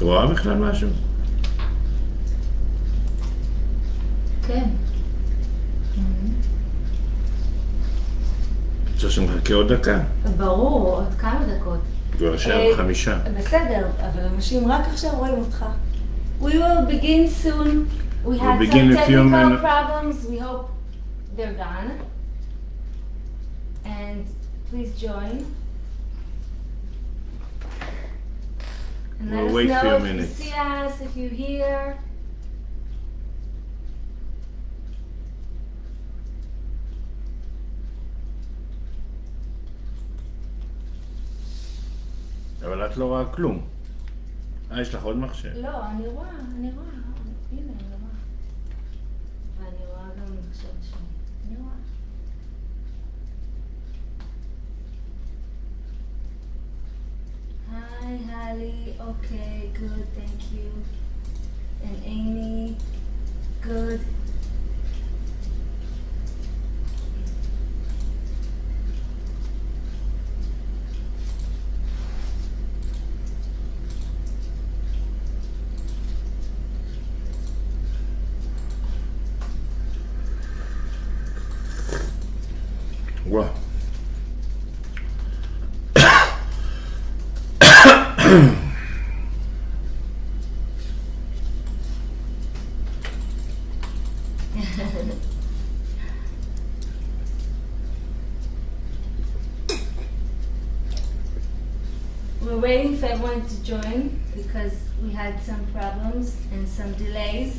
רואה בכלל משהו? כן. רוצה שנחכה עוד דקה? ברור, עוד כמה דקות. כבר השעה 5. בסדר, אבל אנשים רק עכשיו רואים אותך. We will begin soon. We had some begin a few technical minutes. problems. We hope they're gone. And please join. And let We'll us wait know few if minutes. you see us, if you're here. אבל את לא רואה כלום. יש לך עוד מחשב? לא, אני רואה. הנה, אני רואה. ואני רואה גם עכשיו שני. אני רואה. Hi, Hallie. Okay, good, thank you. And Amy, good. וואו. We're waiting for everyone to join because we had some problems and some delays.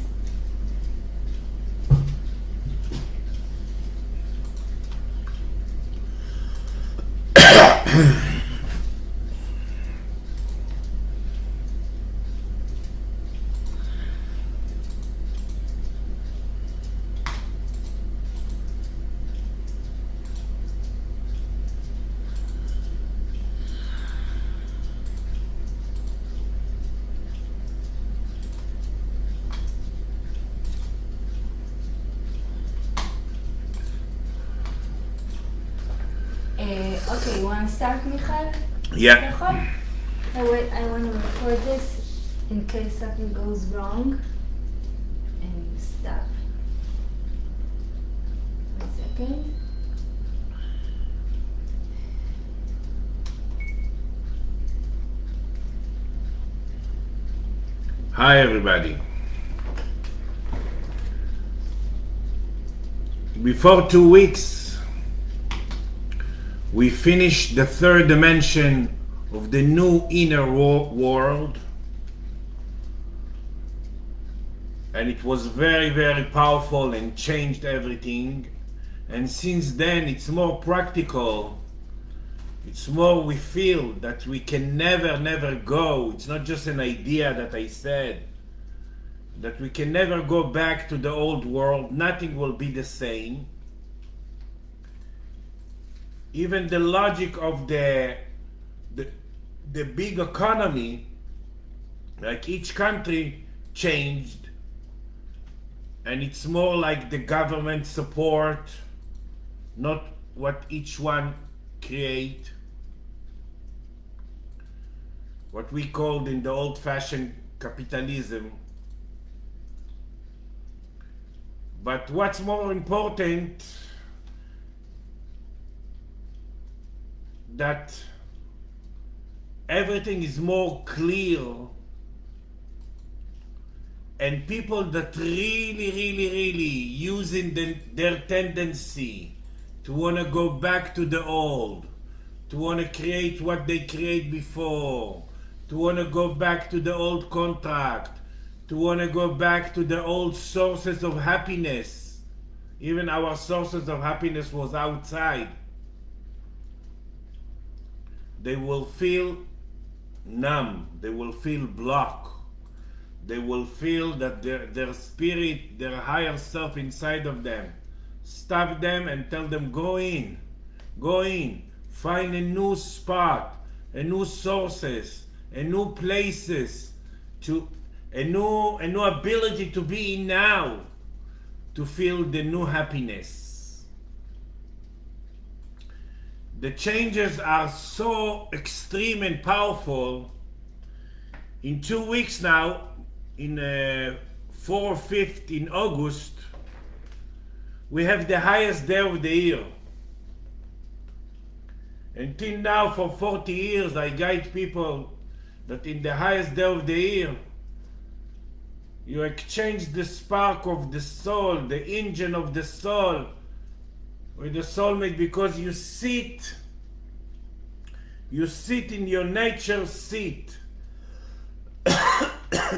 Okay, you want to start, Michal? Yeah. I want to record this in case something goes wrong. And stop. 1 second. Hi everybody. Before 2 weeks, we finished the third dimension of the new inner world, and it was very, very powerful and changed everything. And since then it's more practical. It's more we feel that we can never go. It's not just an idea that I said, that we can never go back to the old world. Nothing will be the same. Even the logic of the big economy, like each country changed, and it's more like the government support, not what each one create. What we called in the old-fashioned capitalism. But what's more important, that everything is more clear, and people that really using their tendency to want to go back to the old, to want to create what they create before, to want to go back to the old contract, to want to go back to the old sources of happiness. Even our sources of happiness was outside. They will feel numb, they will feel blocked, they will feel that their spirit, their higher self inside of them, stop them and tell them, go in, find a new spot, a new sources, a new places, a new ability to be in now, to feel the new happiness. The changes are so extreme and powerful In 2 weeks now, in 4/5 in August, we have the highest day of the year. Until now, for 40 years, I guide people that in the highest day of the year, you exchange the spark of the soul, the engine of the soul, with the soulmate, because you sit in your nature seat,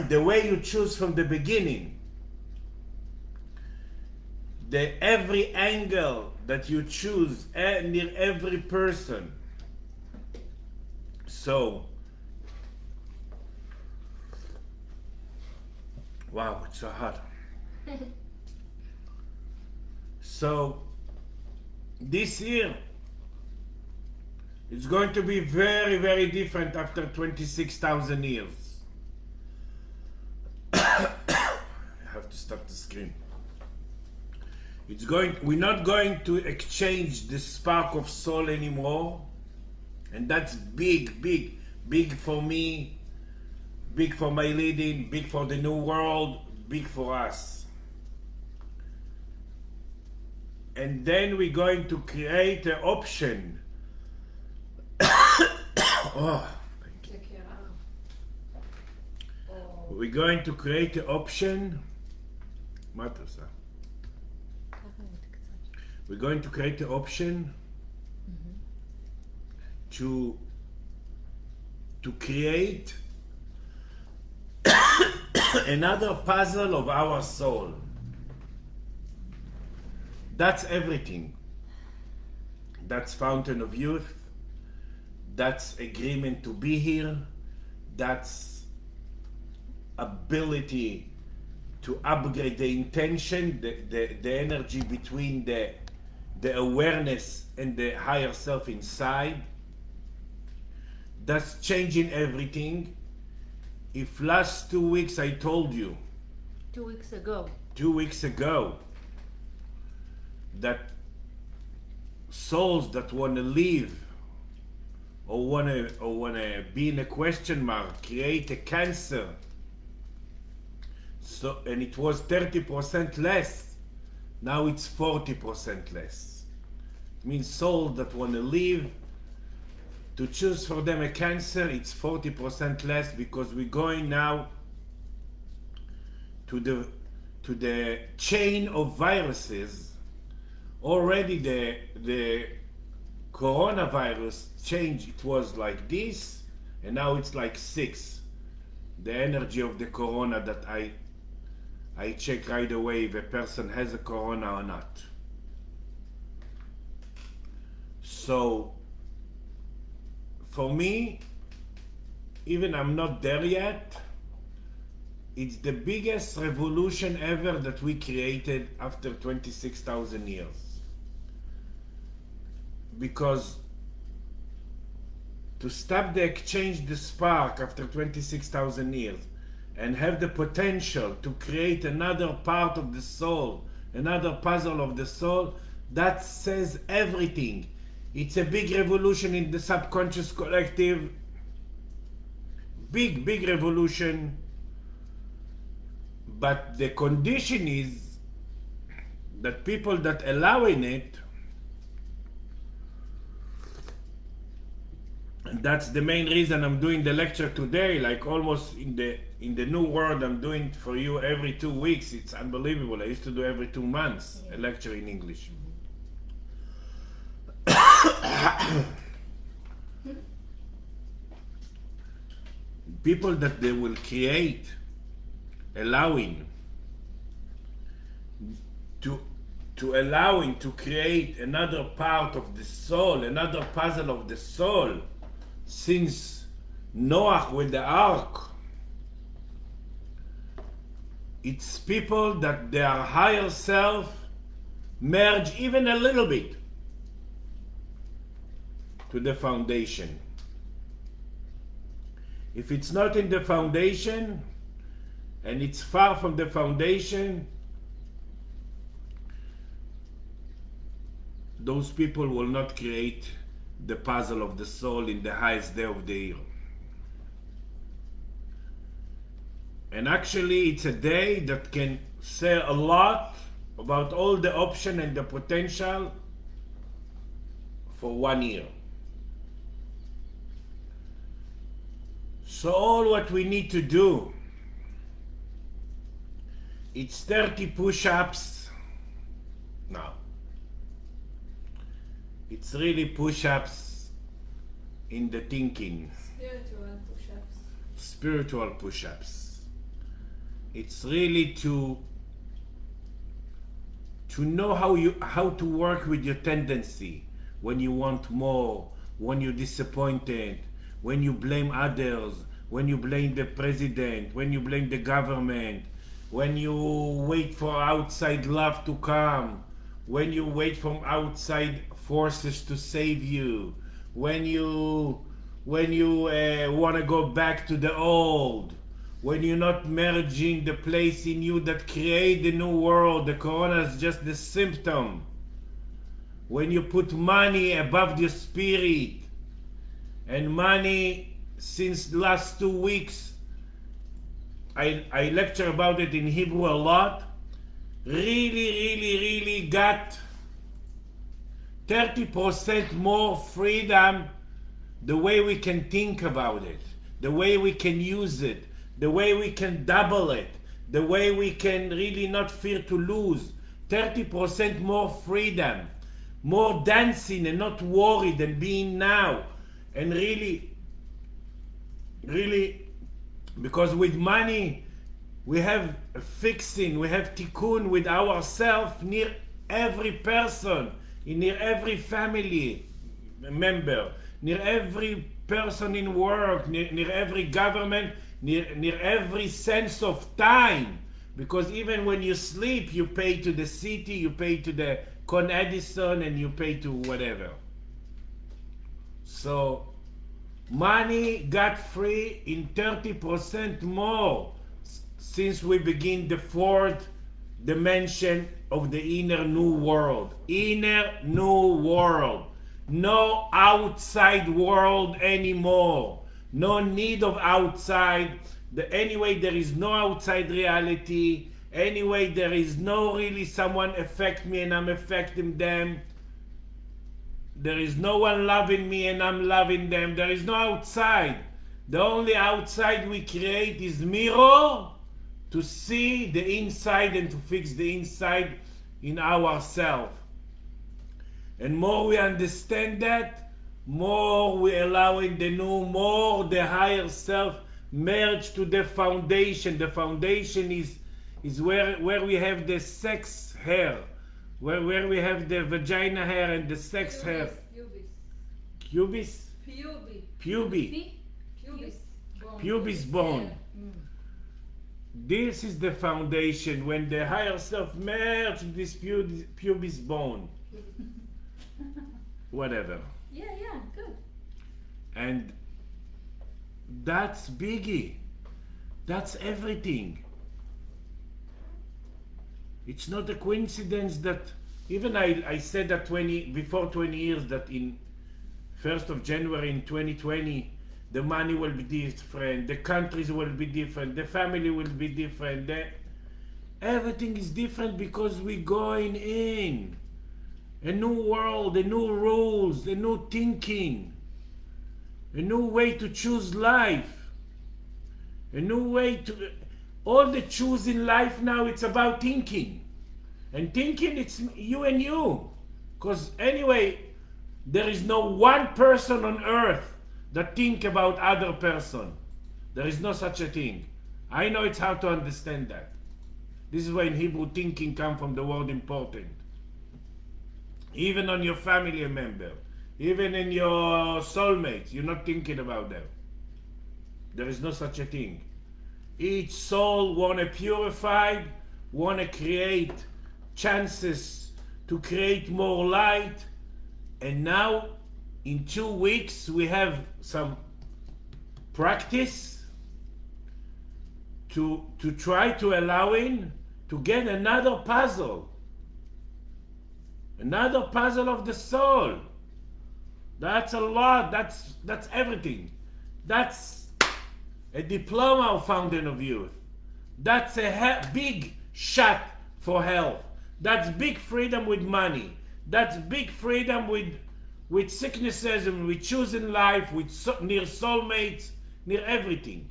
the way you choose from the beginning. Every angle that you choose near every person. So, wow, it's so hot. So, this year, it's going to be very, very different after 26,000 years. I have to stop the screen. We're not going to exchange the spark of soul anymore. And that's big, big, big for me, big for my leading, big for the new world, big for us. And then we're going to create an option. Oh, thank you. We're going to create an option. We're going to create an option to create another puzzle of our soul. That's everything. That's fountain of youth. That's agreement to be here. That's ability to upgrade the intention, the energy between the awareness and the higher self inside. That's changing everything. If last 2 weeks I told you 2 weeks ago 2 weeks ago that souls that want to live or want to be in a question mark create a cancer, so, and it was 30% less, now it's 40% less. It means souls that want to live, to choose for them a cancer, it's 40% less, because we're going now to the chain of viruses. Already the coronavirus changed. It was like this, and now it's like 6. The energy of the corona that I check right away if a person has a corona or not. So for me, even I'm not there yet, it's the biggest revolution ever that we created after 26,000 years. Because to stop the exchange, the spark after 26,000 years, and have the potential to create another part of the soul, another puzzle of the soul, that says everything. It's a big revolution in the subconscious collective. Big, big revolution. But the condition is that people that allowing it, and that's the main reason I'm doing the lecture today, like almost in the new world, I'm doing for you every 2 weeks. It's unbelievable. I used to do every 2 months a lecture in English. People that they will create, allowing to create another part of the soul, another puzzle of the soul, since Noah with the ark. It's people that their higher self merge even a little bit to the foundation. If it's not in the foundation, and it's far from the foundation, those people will not create the puzzle of the soul in the highest day of the year. And actually, it's a day that can say a lot about all the option and the potential for 1 year. So all what we need to do, it's 30 push-ups now. It's really push-ups in the thinking. Spiritual push-ups. Spiritual push-ups. It's really to know how to work with your tendency when you want more, when you're disappointed, when you blame others, when you blame the president, when you blame the government, when you wait for outside love to come, when you wait from outside forces to save you, when you want to go back to the old, when you're not merging the place in you that create the new world. The corona is just the symptom. When you put money above the spirit, and money, since the last 2 weeks, I lecture about it in Hebrew a lot, really got 30% more freedom, the way we can think about it, the way we can use it, the way we can double it, the way we can really not fear to lose. 30% more freedom, more dancing and not worried and being now. And really, because with money, we have fixing, we have tikkun with ourselves near every person, near every family member, near every person in work, near every government, near every sense of time. Because even when you sleep, you pay to the city, you pay to the Con Edison, and you pay to whatever. So money got free in 30% more since we begin the fourth dimension of the inner new world. Inner new world. No outside world anymore. No need of outside. Anyway, there is no outside reality. Anyway, there is no really someone affect me and I'm affecting them. There is no one loving me and I'm loving them. There is no outside. The only outside we create is mirror to see the inside and to fix the inside in ourselves. And more we understand that, more we allowing the new, more the higher self merge to the foundation. The foundation is where we have the sex hair, where we have the vagina hair and the sex hair. Pubis? Pubis bone. This is the foundation. When the higher self merge this pubis bone. Whatever. Yeah, good. And that's biggie. That's everything. It's not a coincidence that even I said that before 20 years that in 1st of January in 2020 the money will be different, the countries will be different, the family will be different, everything is different because we're going in. A new world, a new rules, a new thinking, a new way to choose life, a new way to... All the choose in life now, it's about thinking. And thinking, it's you and you. Because anyway, there is no one person on earth that think about other person. There is no such a thing. I know it's hard to understand that. This is why in Hebrew thinking comes from the word important. Even on your family member, even in your soulmate, you're not thinking about them. There is no such a thing. Each soul wanna purify, wanna create chances to create more light. And now in 2 weeks we have some practice to try to allow in to get another puzzle of the soul. That's a lot. That's everything. That's a diploma of Fountain of Youth. That's a big shot for health. That's big freedom with money. That's big freedom with sicknesses and with choosing life, with near soulmates, near everything.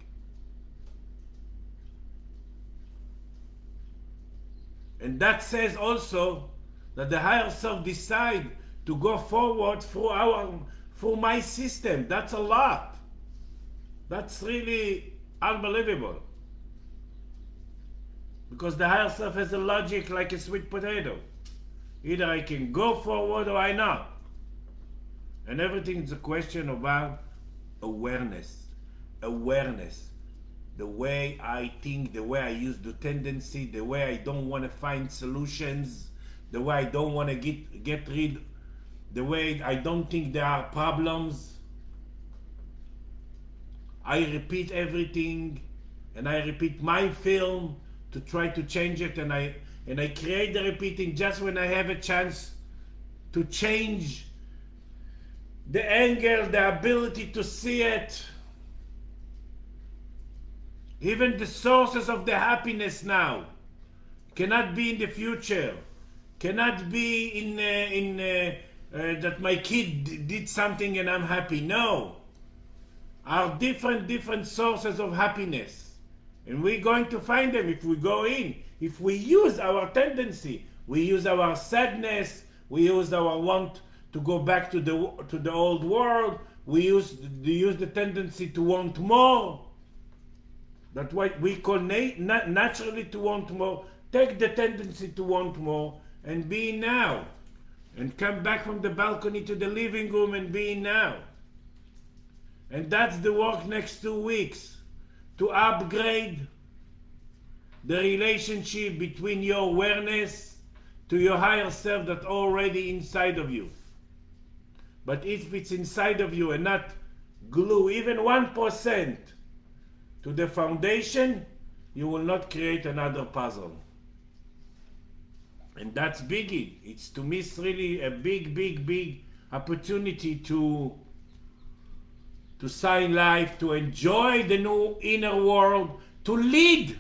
And that says also that the higher self decide to go forward through my system. That's a lot. That's really unbelievable. Because the higher self has a logic like a sweet potato. Either I can go forward or I not. And everything is a question about awareness. Awareness. The way I think, the way I use the tendency, the way I don't want to find solutions, the way I don't want to get rid, the way I don't think there are problems. I repeat everything, and I repeat my film to try to change it, and I create the repeating just when I have a chance to change the angle, the ability to see it. Even the sources of the happiness now cannot be in the future, cannot be in that my kid did something and I'm happy. No, are different sources of happiness, and we're going to find them if we go in. If we use our tendency, we use our sadness, we use our want to go back to the old world. We use the tendency to want more. That's what we call naturally to want more. Take the tendency to want more and be now. And come back from the balcony to the living room and be now. And that's the work next 2 weeks. To upgrade the relationship between your awareness to your higher self that's already inside of you. But if it's inside of you and not glue even 1% to the foundation, you will not create another puzzle. And that's biggie. It's to miss really a big opportunity to sign life, to enjoy the new inner world, to lead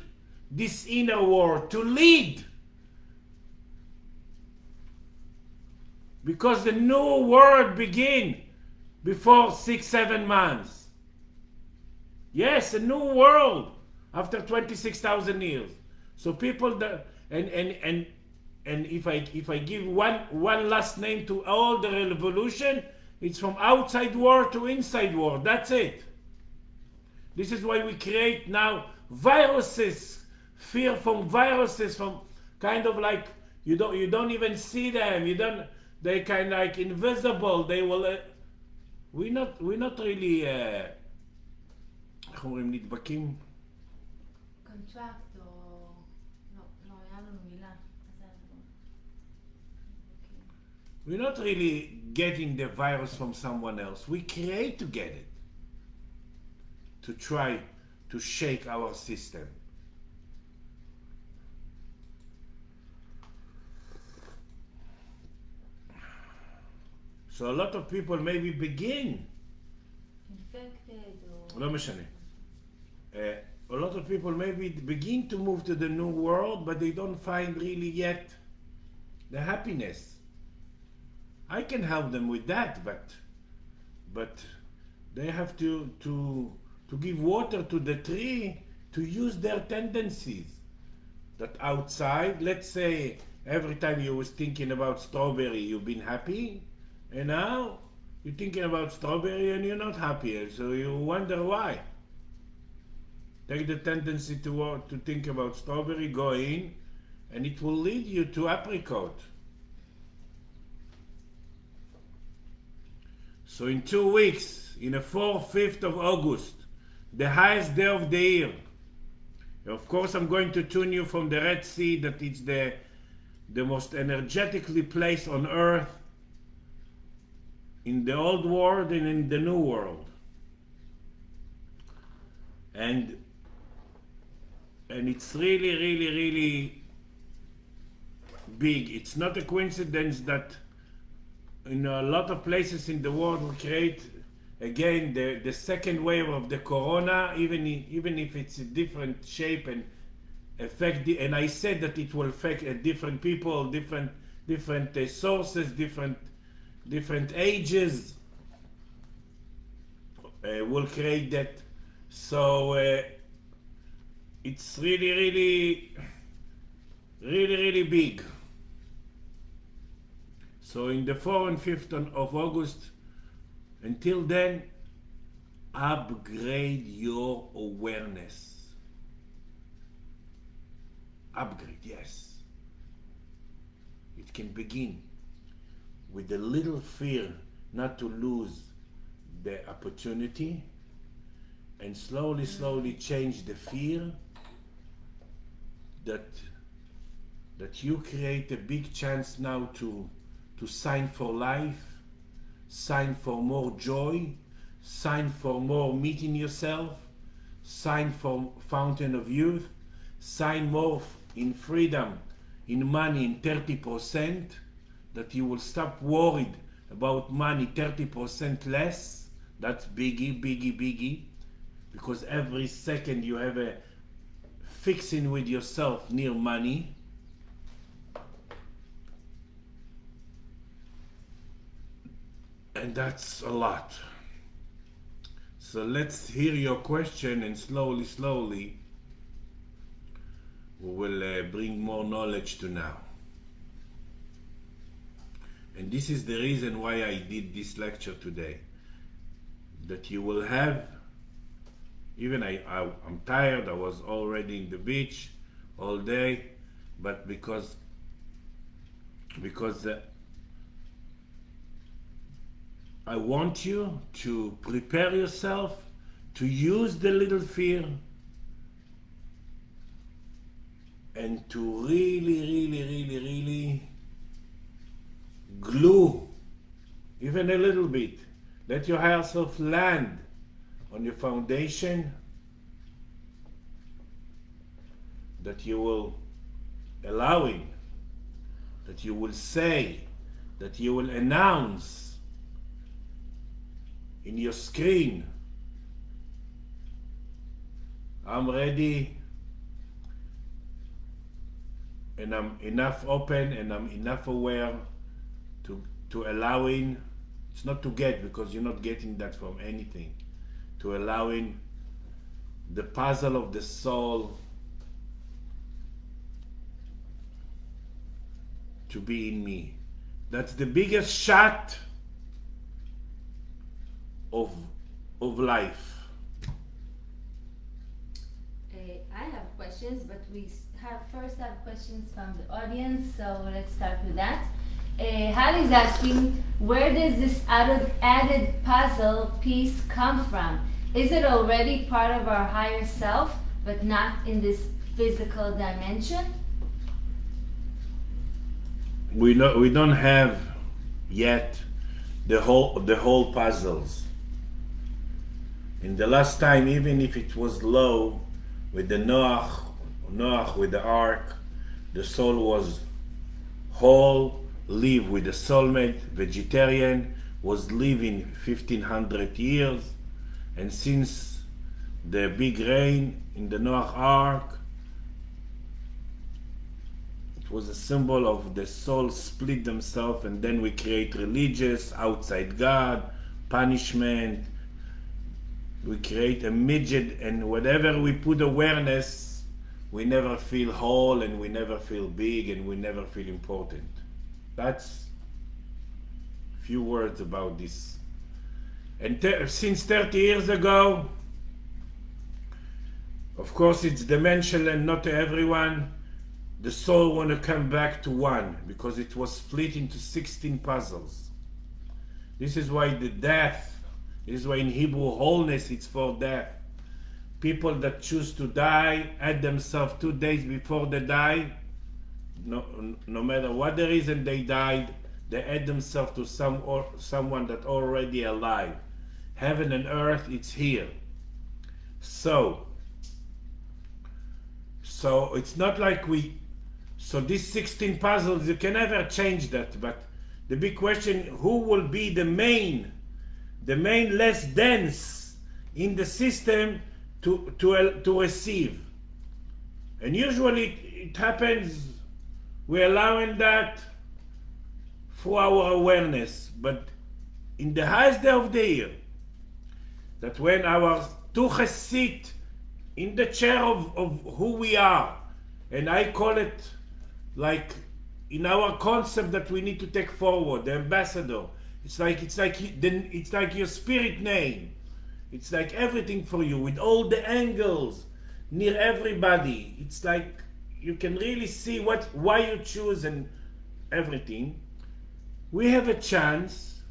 this inner world, to lead. Because the new world begins before 6-7 months. Yes, a new world after 26,000 years. So people that and if I give one last name to all the revolution, it's from outside world to inside world. That's it. This is why we create now viruses, fear from viruses, from kind of like you don't even see them. They kind of like invisible. They will. We're not really. איך אומרים, נדבקים? קונטרקט או... לא, היה לנו מילה. We're not really getting the virus from someone else. We create to get it. To try to shake our system. So a lot of people maybe begin. Infected or... לא משנה. A lot of people maybe begin to move to the new world, but they don't find really yet the happiness. I can help them with that, but they have to give water to the tree, to use their tendencies. That outside, let's say every time you was thinking about strawberry, you've been happy, and now you're thinking about strawberry and you're not happy, so you wonder why. Take the tendency to think about strawberry, go in, and it will lead you to apricot. So in 2 weeks, in the 4th, 5th of August, the highest day of the year, of course I'm going to tune you from the Red Sea, that it's the most energetically place on earth, in the old world and in the new world. And it's really big. It's not a coincidence that in a lot of places in the world we create again the second wave of the corona, even if it's a different shape and I said that it will affect different people, different sources, different ages will create that. So it's really big. So in the 4th and 5th of August, until then, upgrade your awareness. Upgrade, yes. It can begin with a little fear not to lose the opportunity, and slowly change the fear that you create a big chance now to sign for life, sign for more joy, sign for more meeting yourself, sign for fountain of youth, sign more in freedom, in money in 30%, that you will stop worried about money 30% less. That's biggie, because every second you have a fixing with yourself near money. And that's a lot. So let's hear your question, and slowly we will bring more knowledge to now. And this is the reason why I did this lecture today, that you will have, even I'm tired, I was already in the beach all day, but because I want you to prepare yourself to use the little fear and to really glue, even a little bit. Let your higher self land on your foundation, that you will allowing, that you will say, that you will announce in your screen, I'm ready, and I'm enough open, and I'm enough aware to allowing. It's not to get, because you're not getting that from anything. To allowing the puzzle of the soul to be in me. That's the biggest shot of life. I have questions, but we first have questions from the audience, so let's start with that. Hallie's asking, where does this added puzzle piece come from? Is it already part of our higher self, but not in this physical dimension? We don't have yet the whole puzzles. In the last time, even if it was low, with the Noach with the ark, the soul was whole, live with the soulmate, vegetarian, was living 1500 years, and since the big rain in the Noach ark, it was a symbol of the soul split themselves, and then we create religious, outside God, punishment, we create a midget, and whatever we put awareness, we never feel whole, and we never feel big, and we never feel important. That's a few words about this. And since 30 years ago, of course it's dimensional and not to everyone, the soul want to come back to one, because it was split into 16 puzzles. This is why the death, this is why in Hebrew wholeness it's for death. People that choose to die add themselves 2 days before they die. No matter what the reason they died, they add themselves to someone that already alive. Heaven and earth, it's here. So it's not like so these 16 puzzles, you can never change that, but the big question, who will be the main less dense in the system to receive? And usually it happens, we're allowing that through our awareness. But in the highest day of the year, that when our tuches sit in the chair of who we are, and I call it like in our concept that we need to take forward, the ambassador. It's like your spirit name. It's like everything for you with all the angles near everybody. It's like you can really see why you choose and everything. We have a chance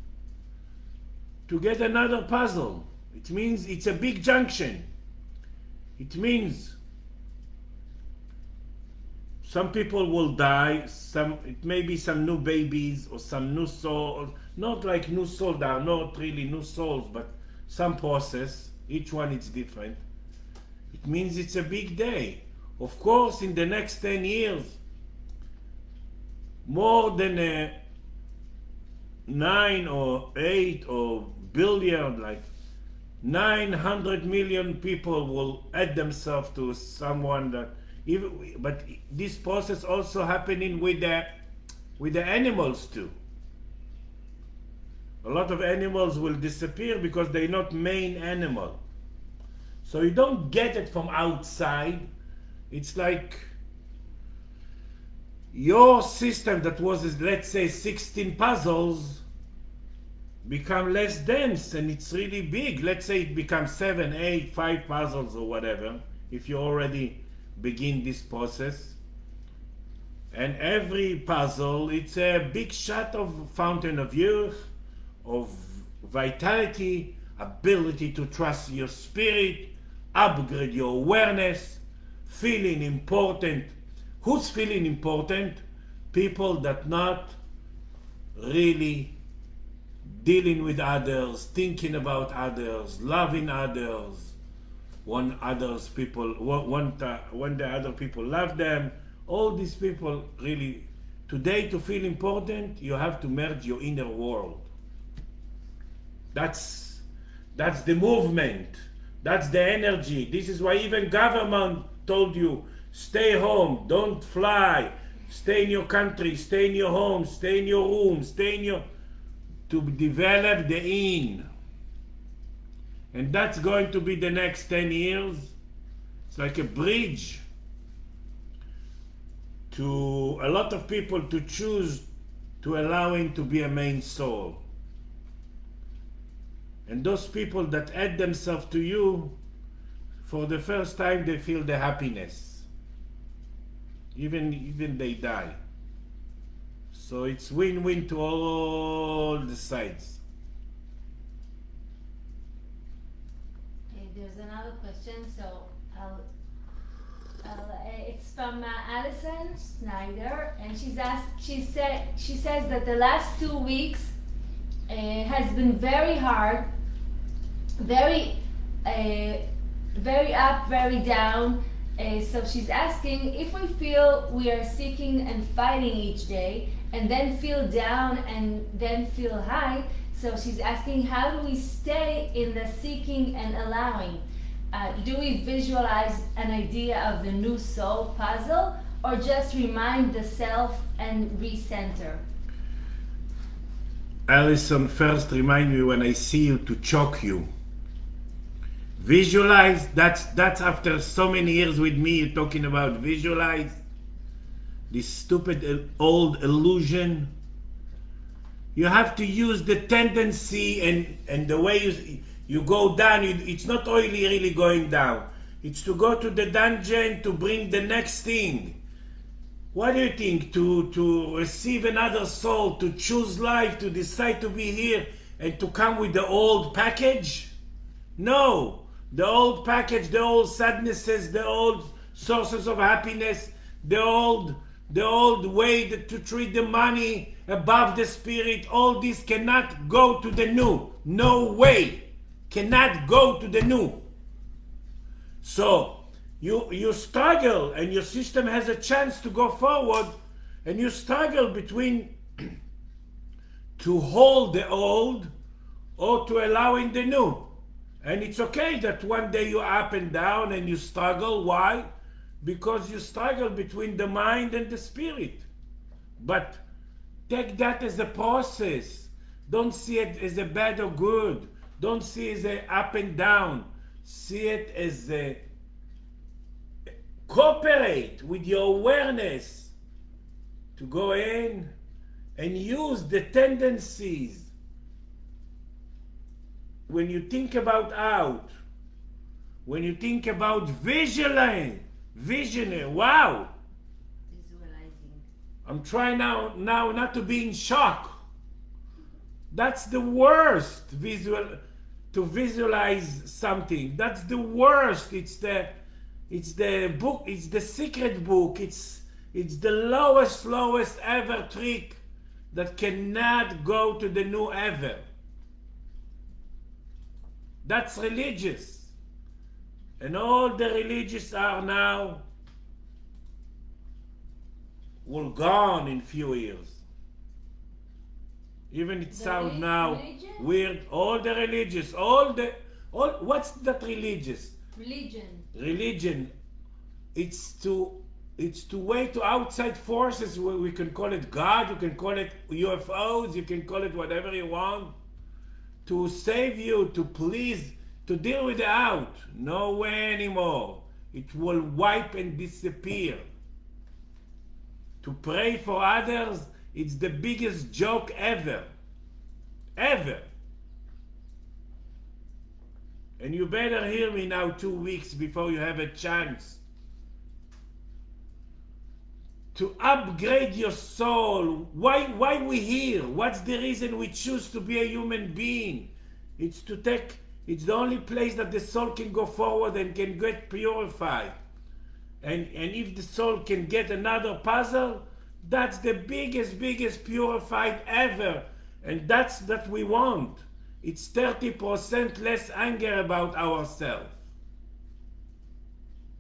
to get another puzzle. It means it's a big junction. It means some people will die, it may be some new babies or some new soul, not like new soul, they are not really new souls, but some process, each one is different. It means it's a big day. Of course, in the next 10 years, more than 9 or 8 or billion, like 900 million people will add themselves to someone that, but this process also happening with the animals too. A lot of animals will disappear because they're not main animal. So you don't get it from outside. It's like your system that was, let's say, 16 puzzles become less dense and it's really big. Let's say it becomes 7, 8, 5 puzzles or whatever, if you already begin this process. And every puzzle, it's a big shot of fountain of youth, of vitality, ability to trust your spirit, upgrade your awareness, feeling important. Who's feeling important? People that not really dealing with others, thinking about others, loving others, when the other people love them. All these people really, today to feel important, you have to merge your inner world. That's the movement. That's the energy. This is why even government told you, stay home, don't fly, stay in your country, stay in your home, stay in your room, to develop the in. And that's going to be the next 10 years. It's like a bridge to a lot of people to choose to allowing to be a main soul. And those people that add themselves to you, for the first time they feel the happiness. Even they die. So it's win-win to all the sides. Okay, there's another question, so it's from Alison Snyder, and she says that the last 2 weeks has been very hard, very up, very down. So she's asking if we feel we are seeking and fighting each day, and then feel down and then feel high. So she's asking, how do we stay in the seeking and allowing? Do we visualize an idea of the new soul puzzle, or just remind the self and recenter? Alison, first remind me when I see you to choke you. Visualize, that's after so many years with me, you're talking about visualize. This stupid old illusion. You have to use the tendency and the way you go down. It's not really going down. It's to go to the dungeon to bring the next thing. What do you think? To receive another soul, to choose life, to decide to be here and to come with the old package? No. The old package, the old sadnesses, the old sources of happiness, the old way to treat the money above the spirit, all this cannot go to the new. No way. Cannot go to the new. So you struggle, and your system has a chance to go forward, and you struggle between to hold the old or to allowing the new. And it's okay that one day you're up and down and you struggle. Why? because you struggle between the mind and the spirit. But take that as a process. Don't see it as a bad or good. Don't see it as a up and down. See it as a cooperate with your awareness to go in and use the tendencies. When you think about out, when you think about visioning, wow. Visualizing. I'm trying now not to be in shock. That's the worst to visualize something. That's the worst. It's the book, it's the secret book. It's the lowest ever trick that cannot go to the new ever. That's religious. And all the religious are now will gone in few years. Even it sounds now religion? weird. All the religious, what's that religious? Religion. It's to way to outside forces. We can call it God, you can call it UFOs, you can call it whatever you want. To save you, to please, to deal with the out. No way anymore. It will wipe and disappear. To pray for others, it's the biggest joke ever. Ever. And you better hear me now 2 weeks before you have a chance to upgrade your soul. Why we here? What's the reason we choose to be a human being? It's the only place that the soul can go forward and can get purified. And if the soul can get another puzzle, that's the biggest purified ever. And that's that we want. It's 30% less anger about ourselves.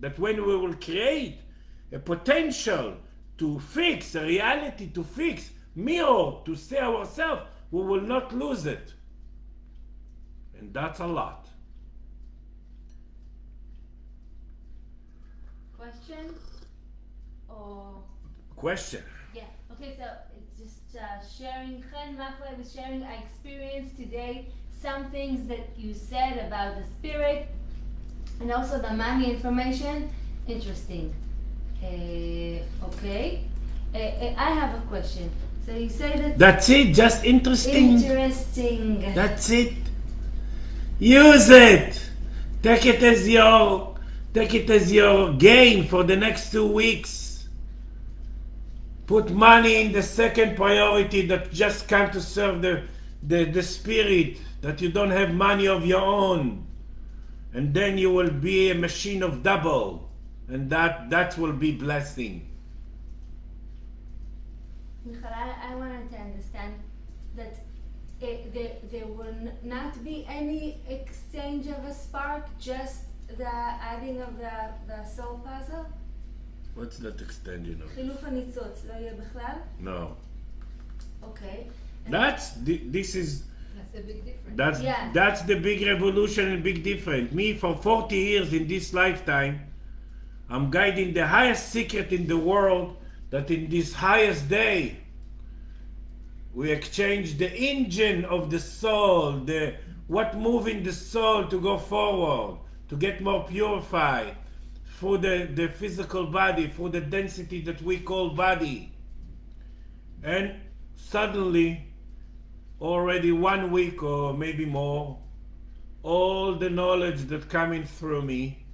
That when we will create a potential to fix, a reality to fix, mirror to see ourselves, we will not lose it. And that's a lot. Question? Or Question. yeah. Okay, so it's just sharing. Chen Machleb is sharing. I experienced today some things that you said about the spirit and also the money information. Interesting. Okay. I have a question. So you say that That's it, just interesting. interesting. That's it. Use it. Take it as your game for the next 2 weeks. Put money in the second priority that just come to serve the spirit, that you don't have money of your own. And then you will be a machine of double. And that will be blessing. Michal, I wanted to understand that there will not be any exchange of a spark, just the adding of the soul puzzle? What's that extension of? חילוף הניצוץ לא יהיה בכלל? No. Okay. This is That's a big difference. Yeah. that's the big revolution and big difference. Me, for 40 years in this lifetime, I'm guiding the highest secret in the world, that in this highest day we exchange the engine of the soul, what moving the soul to go forward, to get more purified through the physical body, through the density that we call body. And suddenly, already 1 week or maybe more, all the knowledge that coming through me,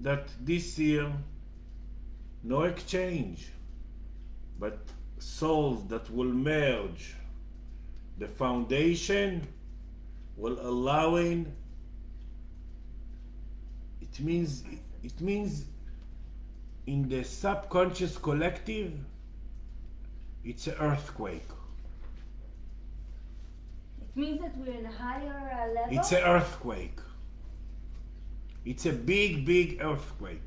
that this year, no exchange, but souls that will merge. The foundation will allowing, it means in the subconscious collective, it's an earthquake. It means that we're in a higher level? It's an earthquake. It's a big earthquake.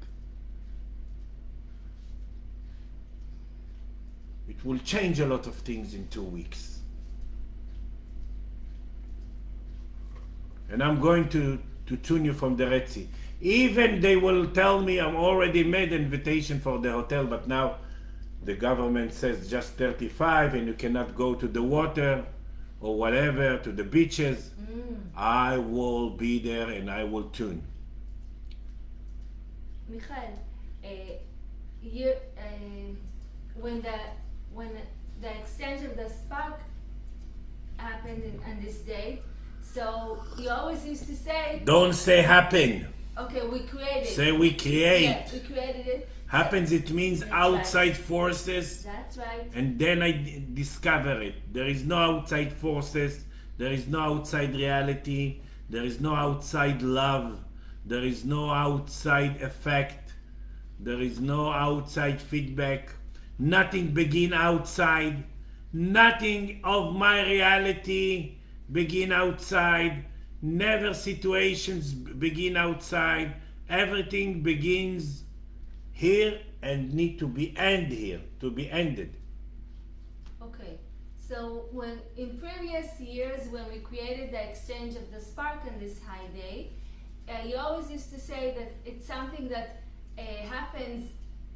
It will change a lot of things in 2 weeks. And I'm going to tune you from the Red Sea. Even they will tell me I'm already made invitation for the hotel, but now the government says just 35 and you cannot go to the water or whatever, to the beaches. I will be there and I will tune. Michael, you, when the exchange of the spark happened on this day, so you always used to say, Don't say happen. okay, we created. Say we create. Yeah, we created it. Happens, it means That's outside right. forces. That's right. And then I discover it. There is no outside forces. There is no outside reality. There is no outside love. There is no outside effect. There is no outside feedback. Nothing begin outside. Nothing of my reality begin outside. Never situations begin outside. Everything begins here and need to be end here, to be ended. Okay. So when in previous years, when we created the exchange of the spark on this high day, you always used to say that it's something that happens,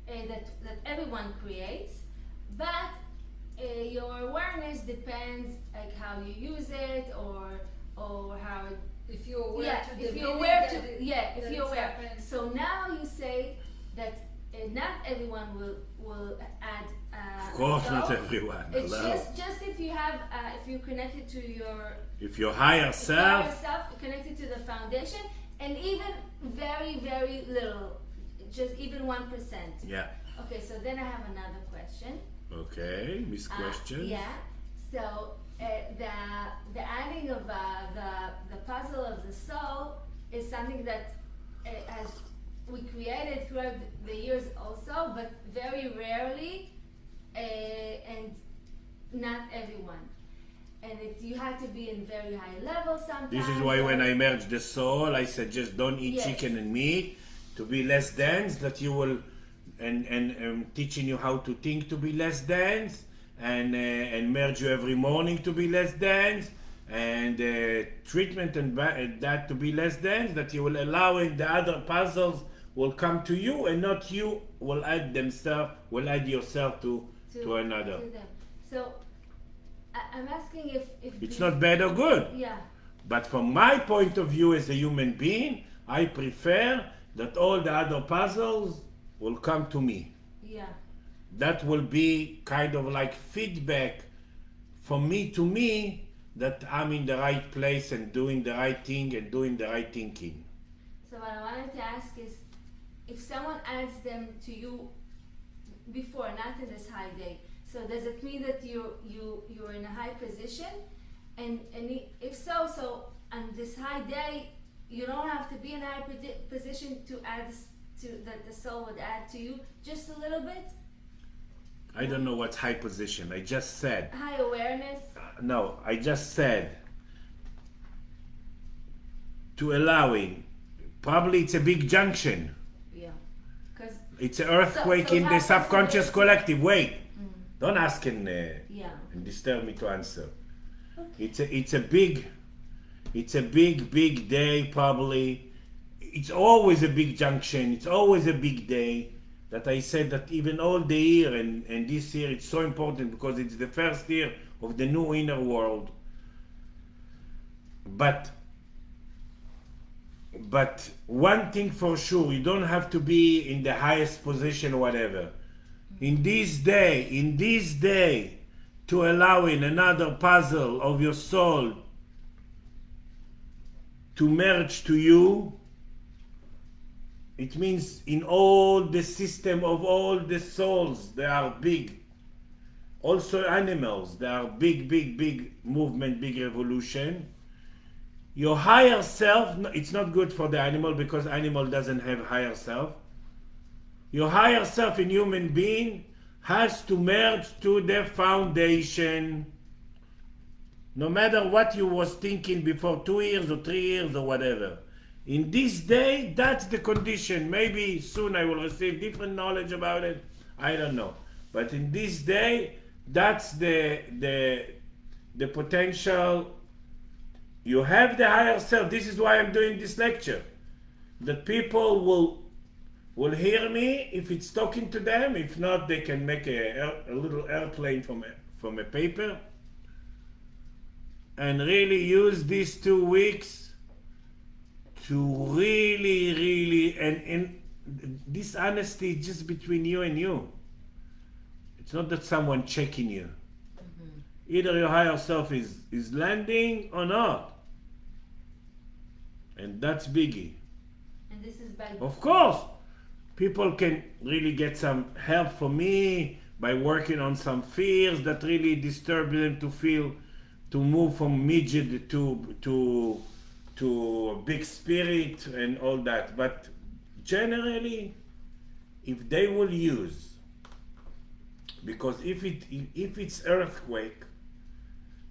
that everyone creates, but your awareness depends like how you use it or how it, If you're aware yeah, to the if you're meaning aware that to it- yeah, that if you're it's aware. happened. So now you say that not everyone will add. Of course, soul. not everyone. It's Hello. just if you have if you're connected to your If your higher self, yourself, connected to the foundation, and even very little, just even 1%. yeah. Okay, so then I have another question. Okay, Miss Question. Yeah. So the adding of the puzzle of the soul is something that as we created throughout the years also, but very rarely, and not everyone. And you have to be in very high level sometimes. This is why when I merge the soul, I suggest don't eat Yes. chicken and meat to be less dense. That you will, and teaching you how to think to be less dense, and merge you every morning to be less dense, and treatment and that to be less dense. That you will allow in the other puzzles will come to you, and not you will add themselves, will add yourself to another. to them. So I'm asking if It's these- not bad or good. Yeah. But from my point of view as a human being, I prefer that all the other puzzles will come to me. Yeah. That will be kind of like feedback from me to me that I'm in the right place and doing the right thing and doing the right thinking. So what I wanted to ask is, if someone adds them to you before, not in this high day, so does it mean that you're in a high position? And if so on this high day, you don't have to be in a high position to add to that the soul would add to you just a little bit. I don't know what's high position. I just said. High awareness. No, I just said to allowing. Probably it's a big junction. Yeah. Because It's an earthquake so in how the is subconscious it- collective. Wait, don't ask and yeah. disturb me to answer. Okay. It's a big day probably. It's always a big junction. It's always a big day. That I said that even all the year and this year it's so important because it's the first year of the new inner world. But one thing for sure, you don't have to be in the highest position or whatever. In this day, to allow in another puzzle of your soul to merge to you, it means in all the system of all the souls, they are big. Also animals, they are big movement, big revolution. Your higher self, it's not good for the animal because animal doesn't have higher self. Your higher self in human being has to merge to the foundation. No matter what you was thinking before 2 years or 3 years or whatever. In this day, that's the condition. Maybe soon I will receive different knowledge about it. I don't know. But in this day, that's the potential. You have the higher self. This is why I'm doing this lecture. that people will hear me if it's talking to them. If not, they can make a little airplane from a paper and really use these 2 weeks to really and this honesty is just between you and you. It's not that someone checking you. Either your higher self is landing or not. And that's biggie. And this is by Of course, people can really get some help from me by working on some fears that really disturb them to move from midget to big spirit and all that. But generally, if they will use, because if it's earthquake,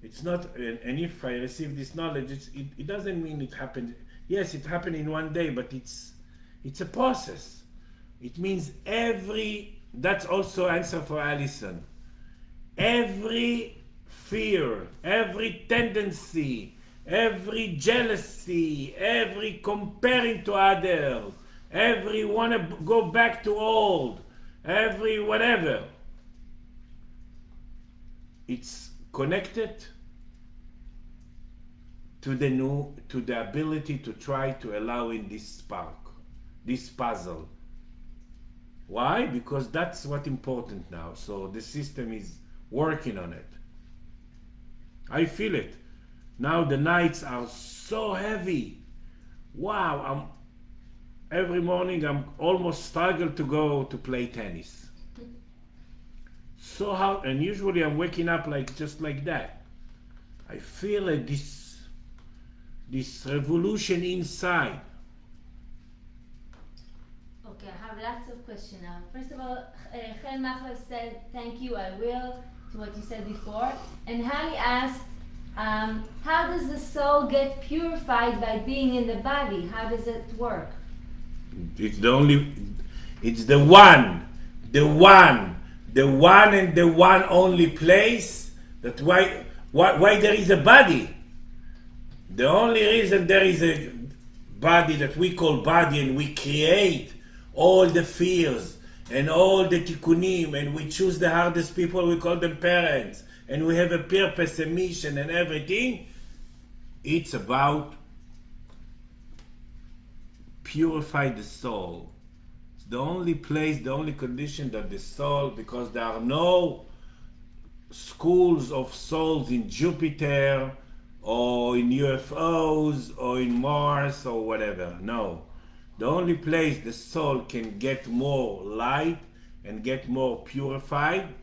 it's not, and if I receive this knowledge, it doesn't mean it happened. Yes, it happened in one day, but it's a process. It means that's also answer for Allison. Every fear, every tendency, every jealousy, every comparing to others, every want to go back to old, every whatever, it's connected to the ability to try to allow in this spark, this puzzle. Why? Because that's what's important now. So the system is working on it. I feel it. Now the nights are so heavy. Wow, every morning I'm almost struggle to go to play tennis. So how, and usually I'm waking up just like that. I feel this revolution inside. Okay, I have lots of questions now. First of all, Chen Machler said, thank you, I will, to what you said before. And Hani asked, how does the soul get purified by being in the body? How does it work? It's the one and the one only place that why there is a body. The only reason there is a body that we call body, and we create all the fears and all the tikkunim, and we choose the hardest people, we call them parents, and we have a purpose, a mission, and everything. It's about purify the soul. It's the only place, the only condition that the soul, because there are no schools of souls in Jupiter or in UFOs or in Mars or whatever. No. The only place the soul can get more light and get more purified,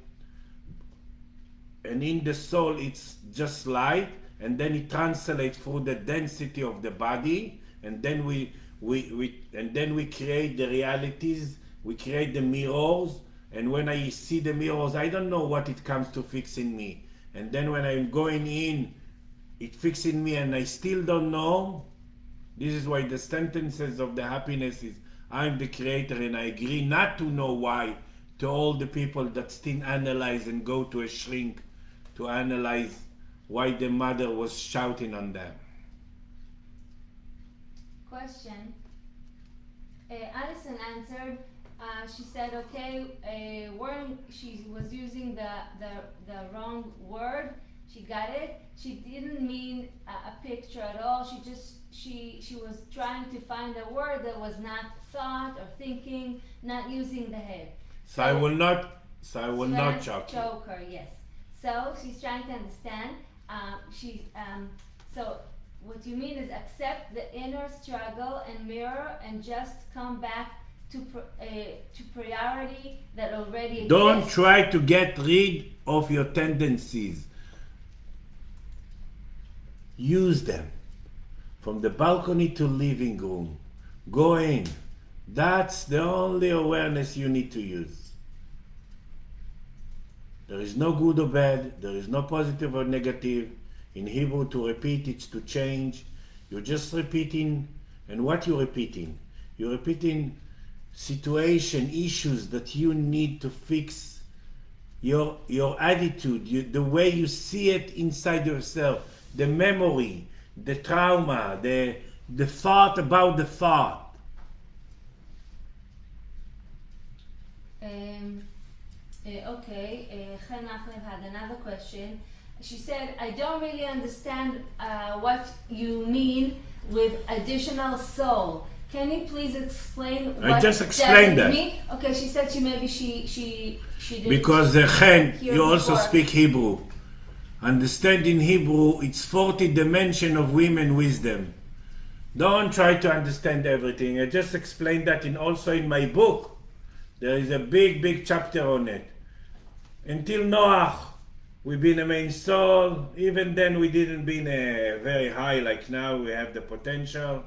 and in the soul it's just light, and then it translates through the density of the body, and then we create the realities, we create the mirrors, and when I see the mirrors, I don't know what it comes to fix in me, and then when I'm going in, it fixes in me and I still don't know. This is why the sentences of the happiness is, I'm the creator and I agree not to know why, to all the people that still analyze and go to a shrink to analyze why the mother was shouting on them. Question. Alison answered. She said, okay, she was using the wrong word. She got it. She didn't mean a picture at all. She was trying to find a word that was not thought or thinking, not using the head. So I will not choke her. Yes. So she's trying to understand. So what you mean is accept the inner struggle and mirror and just come back to priority that already exists. Don't try to get rid of your tendencies. Use them. From the balcony to living room. Go in. That's the only awareness you need to use. There is no good or bad. There is no positive or negative. In Hebrew, to repeat, it's to change. You're just repeating. And what you're repeating? You're repeating situation, issues that you need to fix. Your attitude, the way you see it inside yourself. The memory, the trauma, the thought about the thought. Chen Achlev had another question. She said, I don't really understand what you mean with additional soul. Can you please explain what I just explained that. mean? Okay, she said she didn't. Because Chen, hear you also before. speak Hebrew. Understand in Hebrew, it's 40 dimension of women wisdom. Don't try to understand everything. I just explained that also in my book. There is a big chapter on it. Until Noach, we've been a main soul. Even then, we didn't been very high like now. We have the potential.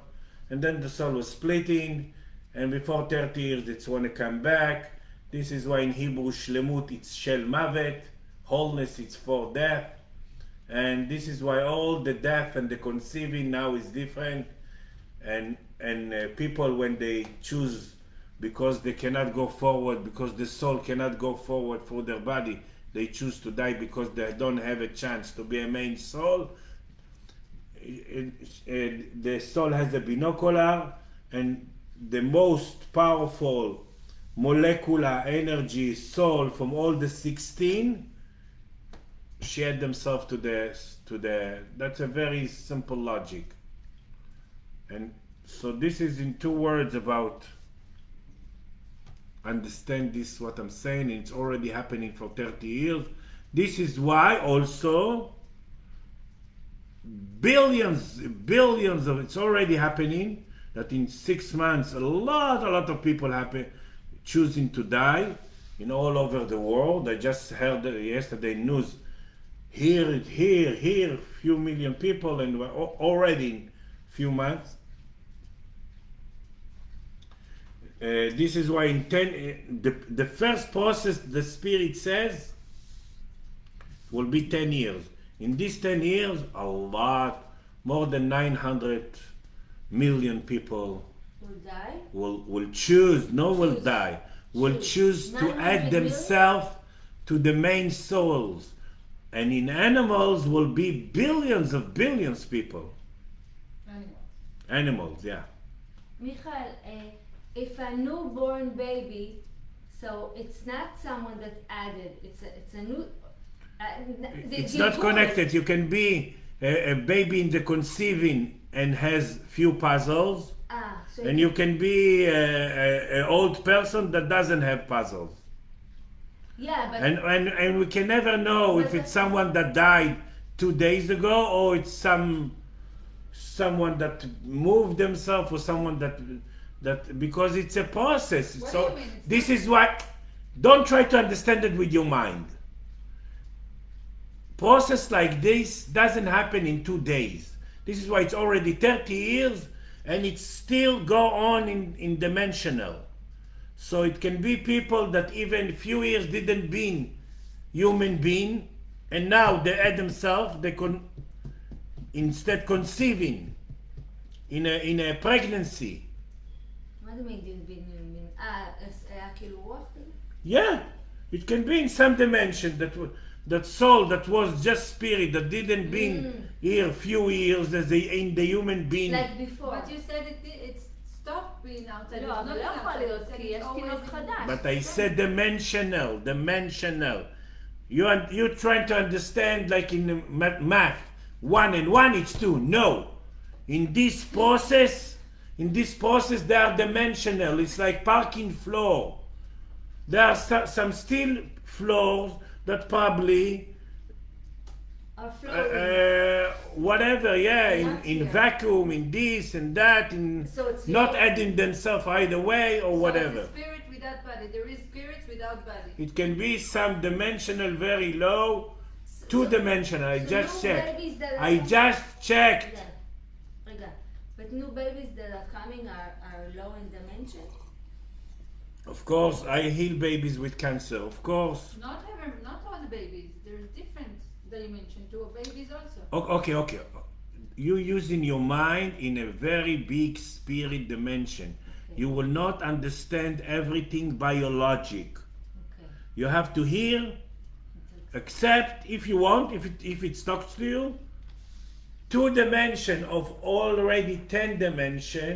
And then the soul was splitting. And before 30 years, it's want to come back. This is why in Hebrew, Shlemut, it's Shel Mavet. Wholeness, it's for death. And this is why all the death and the conceiving now is different. And people, when they choose, because they cannot go forward, because the soul cannot go forward through their body, they choose to die because they don't have a chance to be a main soul. The soul has a binocular, and the most powerful molecular energy soul from all the 16 shed themselves to the that's a very simple logic. And so this is in 2 words about understand this what I'm saying. It's already happening for 30 years. This is why also billions of it's already happening, that in 6 months a lot of people choosing to die in all over the world. I just heard yesterday news here, few million people, and already in few months. This is why in the first process the Spirit says will be 10 years. In these 10 years, a lot, more than 900 million people Will die? will choose, will die, will choose to 900 add themselves to the main souls. And in animals will be billions people. Animals, yeah. Michael, if a newborn baby, so it's not someone that added, it's a new. It's not connected. You can be a baby in the conceiving and has few puzzles, So and you can be an old person that doesn't have puzzles. Yeah, but And we can never know if it's someone that died 2 days ago, or it's someone that moved themselves, or someone that because it's a process. What So do you mean? this is why, don't try to understand it with your mind. Process like this doesn't happen in 2 days. This is why it's already 30 years and it still go on in dimensional. So it can be people that even few years didn't been human being, and now they add themselves, they instead conceiving in a pregnancy. מה אתה מבין? היה כאילו רוח כזה? Yeah, it can be in some dimension that soul that was just spirit that didn't been here few years as in the human being. Like before. But you said it stopped being outside. לא, אבל לא יכול להיות, כי יש תינוק חדש. But I said dimensional. You're trying to understand like in math, 1 and 1 is 2. No, in this process they are dimensional. It's like parking floor. There are some still floors that probably Or flowing. whatever, yeah, Not in here. vacuum, in this and that, So it's not low. adding themselves either way or whatever. So it's a spirit without body. There is spirits without body. It can be some dimensional very low, 2-dimensional. I So just new checked. babies that I are- just checked. רגע. But new babies that are coming are low in dimension? Of course, I heal babies with cancer. Of course. Not all the babies. There's different dimension to babies also. Okay. You using your mind in a very big spirit dimension. You will not understand everything by your logic. Okay. You have to hear, accept if you want, if it talks to you. 2 dimension of already 10 dimension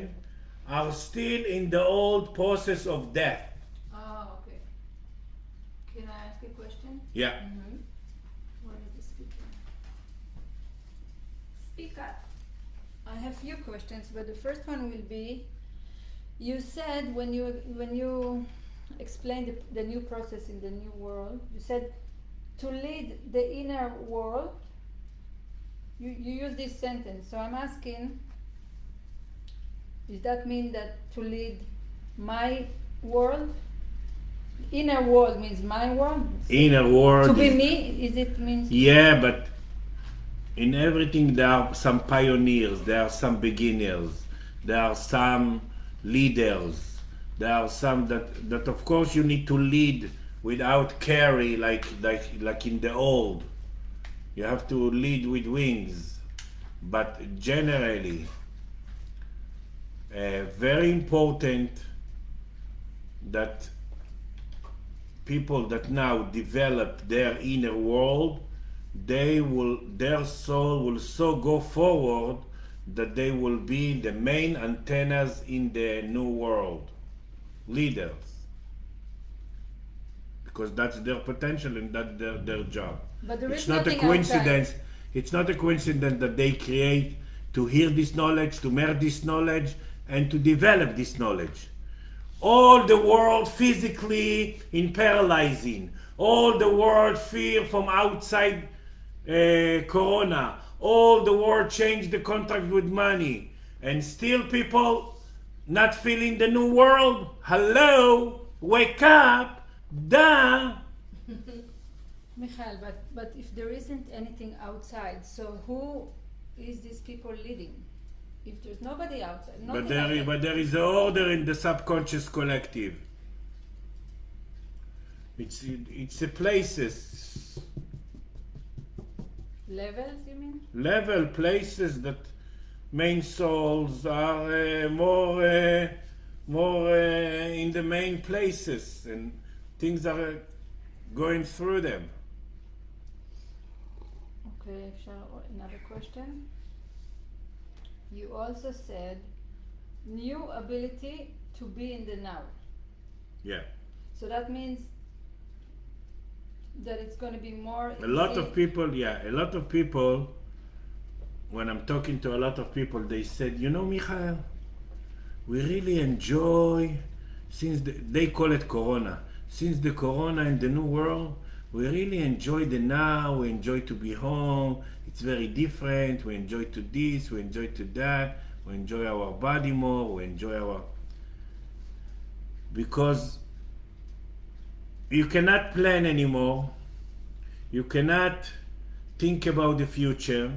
are still in the old process of death. Oh, okay. Can I ask Yeah. Where is the speaker? Speaker. I have few questions, but the first one will be, you said when you explained the new process in the new world, you said to lead the inner world. You use this sentence, so I'm asking, does that mean that to lead my world? Inner world means my world? Inner world. To be me, is it means? Yeah, but in everything there are some pioneers, there are some beginners, there are some leaders, there are some that of course you need to lead without carry like in the old. You have to lead with wings, but generally, very important that people that now develop their inner world, their soul will so go forward that they will be the main antennas in the new world, leaders, because that's their potential and that's their job. But there It's is not a nothing coincidence. outside. It's not a coincidence that they create to hear this knowledge, to merge this knowledge, and to develop this knowledge. All the world physically in paralyzing, all the world fear from outside corona, all the world change the contract with money, and still people not feeling the new world. Hello, wake up, duh. Michael, but if there isn't anything outside, so who is these people leading? If there's nobody outside, But there is an order in the subconscious collective. It's a places, levels, you mean? level places that main souls are more in the main places, and things are going through them. Okay, another question. You also said new ability to be in the now. Yeah. So that means that it's going to be more A lot easy. of people, when I'm talking to a lot of people, they said, you know, Michael, we really enjoy, since they call it Corona, since the Corona in the new world, we really enjoy the now, we enjoy to be home, it's very different, we enjoy to this, we enjoy to that, we enjoy our body more, we enjoy our... Because you cannot plan anymore, you cannot think about the future,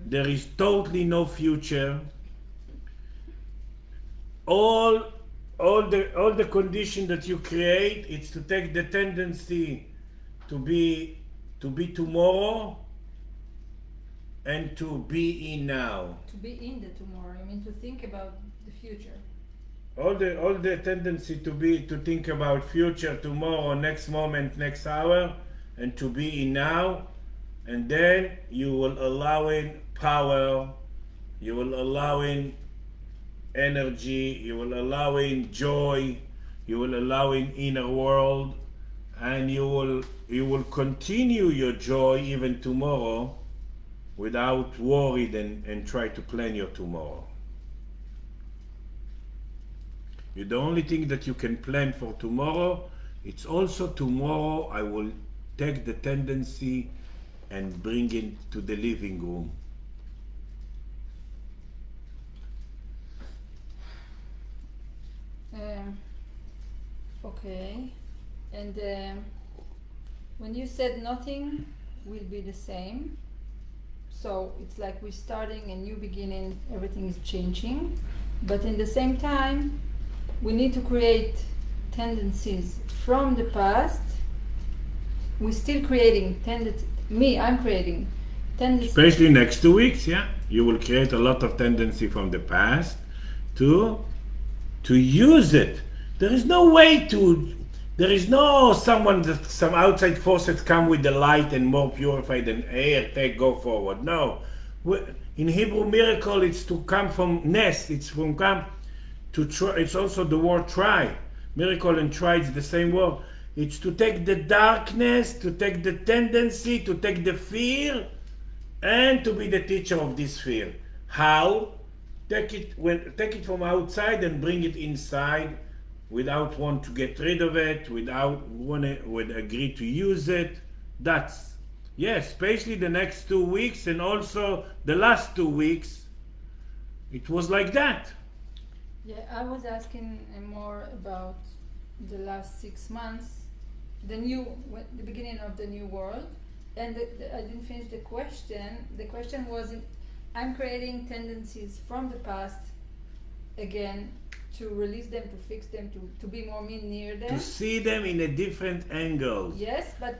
there is totally no future. All the condition that you create, it's to take the tendency to be tomorrow and to be in now. To be in the tomorrow, I mean to think about the future. All the tendency to think about future, tomorrow, next moment, next hour, and to be in now, and then you will allow in power, you will allow in energy, you will allow in joy, you will allow in inner world, and you will continue your joy even tomorrow without worried and try to plan your tomorrow. The only thing that you can plan for tomorrow, it's also tomorrow I will take the tendency and bring it to the living room. Okay, and when you said nothing will be the same, so it's like we're starting a new beginning, everything is changing, but in the same time we need to create tendencies from the past. We're still creating I'm creating tendencies. Especially next 2 weeks, yeah, you will create a lot of tendency from the past to use it. There is no way to. There is no some outside forces come with the light and more purified than air. Go forward. No, in Hebrew, miracle it's to come from nest. It's from come to try. It's also the word try. Miracle and try is the same word. It's to take the darkness, to take the tendency, to take the fear, and to be the teacher of this fear. How? Take it from outside and bring it inside, without want to get rid of it, without would agree to use it. That's, yes, especially the next 2 weeks and also the last 2 weeks. It was like that. Yeah, I was asking more about the last 6 months, the beginning of the new world, and I didn't finish the question. The question was, I'm creating tendencies from the past again, to release them, to fix them, to be more near them. To see them in a different angle. Yes, but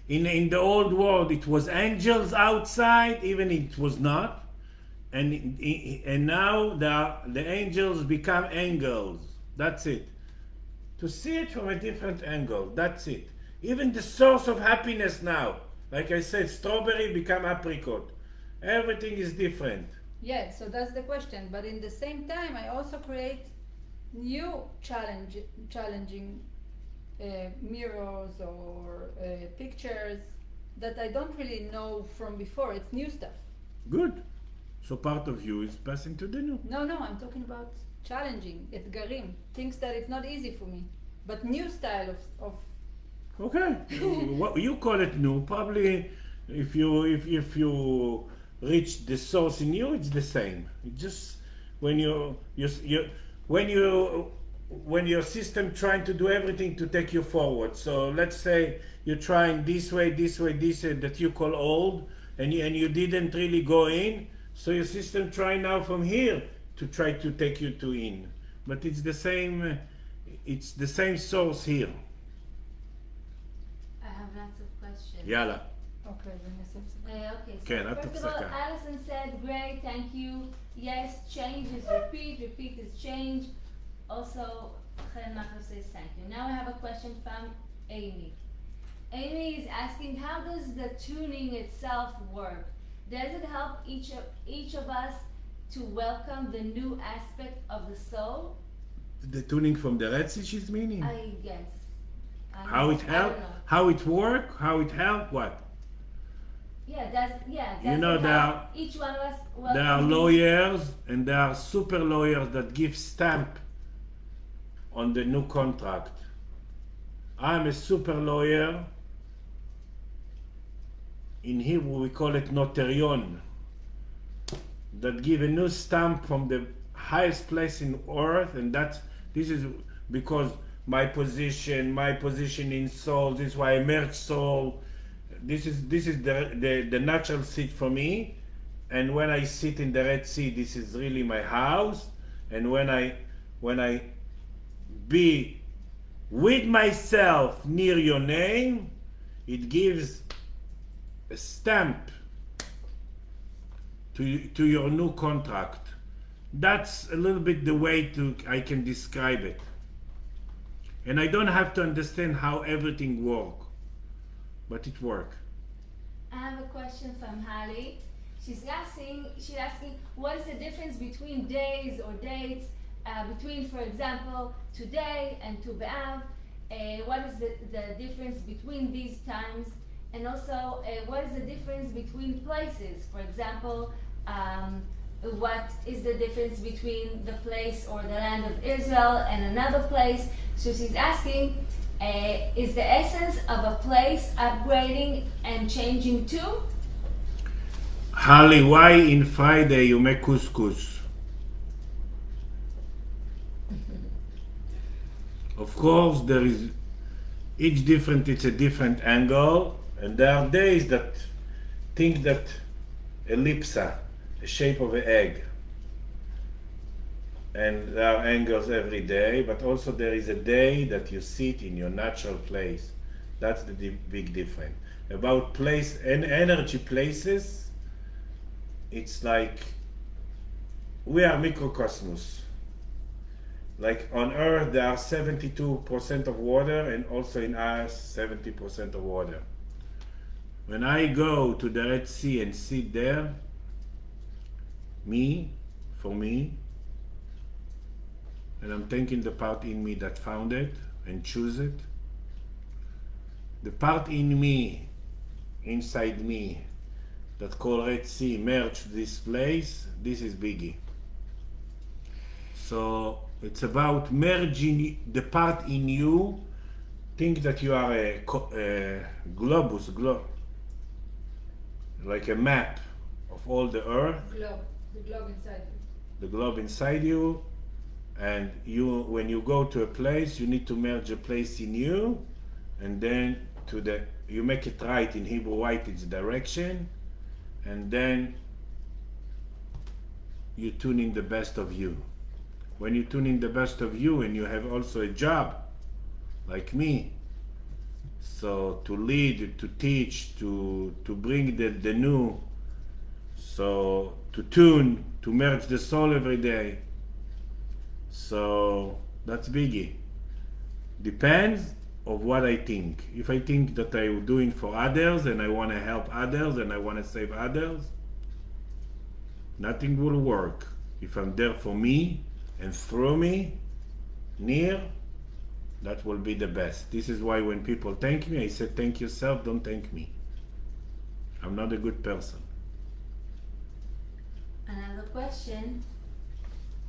in the old world, it was angels outside, even it was not. And now the angels become angels. That's it. To see it from a different angle. That's it. Even the source of happiness now, like I said, strawberry become apricot. Everything is different. yeah, so that's the question. But in the same time, I also create new challenging mirrors or pictures that I don't really know from before. It's new stuff. Good. So part of you is passing to the new. No, I'm talking about challenging, etgarim, things that it's not easy for me, but new style of Okay. What you call it new? Probably, if you reach the source in you, it's the same. It just when your system trying to do everything to take you forward. So let's say you're trying this way, that you call old, and you didn't really go in. So your system try now from here to try to take you to in. But it's the same. It's the same source here. I have lots of questions. Yalla. okay, then I said Okay, so כן, אל first of all, תפסקה. Alison said, great, thank you. Yes, change is repeat is change. Also, Macher says thank you. Now I have a question from Amy. Amy is asking, how does the tuning itself work? Does it help each of us to welcome the new aspect of the soul? The tuning from the Red Sea, she's meaning. I guess. How it I help? don't know. How it work? How it help? What? Does You know, it there help are- each one of us There are welcome lawyers and there are super lawyers that give stamp on the new contract. I'm a super lawyer. In Hebrew we call it notarion. That give a new stamp from the highest place in earth, and this is because my position in soul. This is why I merge soul. This is the natural seat for me. And when I sit in the Red Sea, this is really my house. And when I be with myself near your name, it gives a stamp to your new contract. That's a little bit the way I can describe it. And I don't have to understand how everything works, but it works. I have a question from Holly. She's asking, what is the difference between days or dates, between, for example, today and Tu B'Av? What is the difference between these times? And also, what is the difference between places? For example, what is the difference between the place or the land of Israel and another place? So she's asking, is the essence of a place upgrading and changing too? Harley, why in Friday you make couscous? Of course, there is it's a different angle, and there are days that think that ellipsa, the shape of an egg, and there are angles every day, but also there is a day that you sit in your natural place. That's the big difference. About place and energy places, it's like we are microcosmos. Like on Earth, there are 72% of water, and also in us, 70% of water. When I go to the Red Sea and sit there, for me, and I'm thanking the part in me that found it and choose it, the part in me, inside me, that called Red Sea, merge this place, this is biggie. So it's about merging the part in you. Think that you are a globus, like a map of all the earth, The globe inside you. the globe inside you, and you, when you go to a place, you need to merge a place in you, and then you make it right. In Hebrew, right, it's direction, and then you tune in the best of you. When you tune in the best of you, and you have also a job, like me, so to lead, to teach, to bring the new, so to tune, to merge the soul every day. So that's biggie. Depends of what I think. If I think that I'm doing for others and I want to help others and I want to save others, nothing will work. If I'm there for me and through me, near, that will be the best. This is why when people thank me, I say thank yourself, don't thank me. I'm not a good person. Another question.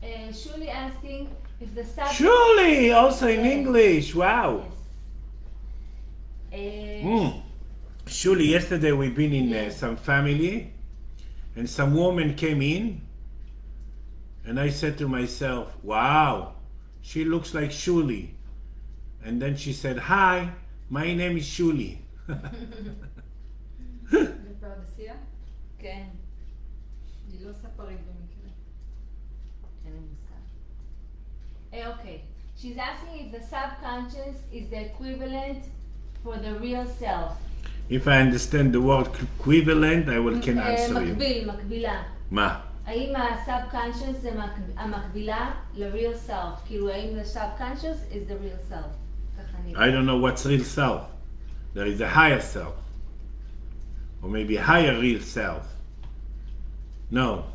Shuli asking if the subject. Surely, also in English. Wow. Yes. Surely, yesterday we've been in Yes. some family, and some woman came in, and I said to myself, wow, she looks like Shuli. And then she said, hi, my name is Shuli. בפרדסיה? כן. היא לא ספרית במקרה. אין לי מושג. Okay. She's asking if the subconscious is the equivalent for the real self. If I understand the word equivalent, I can answer you. מקבילה. מה? האם ה-subconscious זה המקבילה ל-real self? כאילו האם the-subconscious is the real self? ככה נראה. I don't know what's real self. There is a higher self. Or maybe a higher real self. No.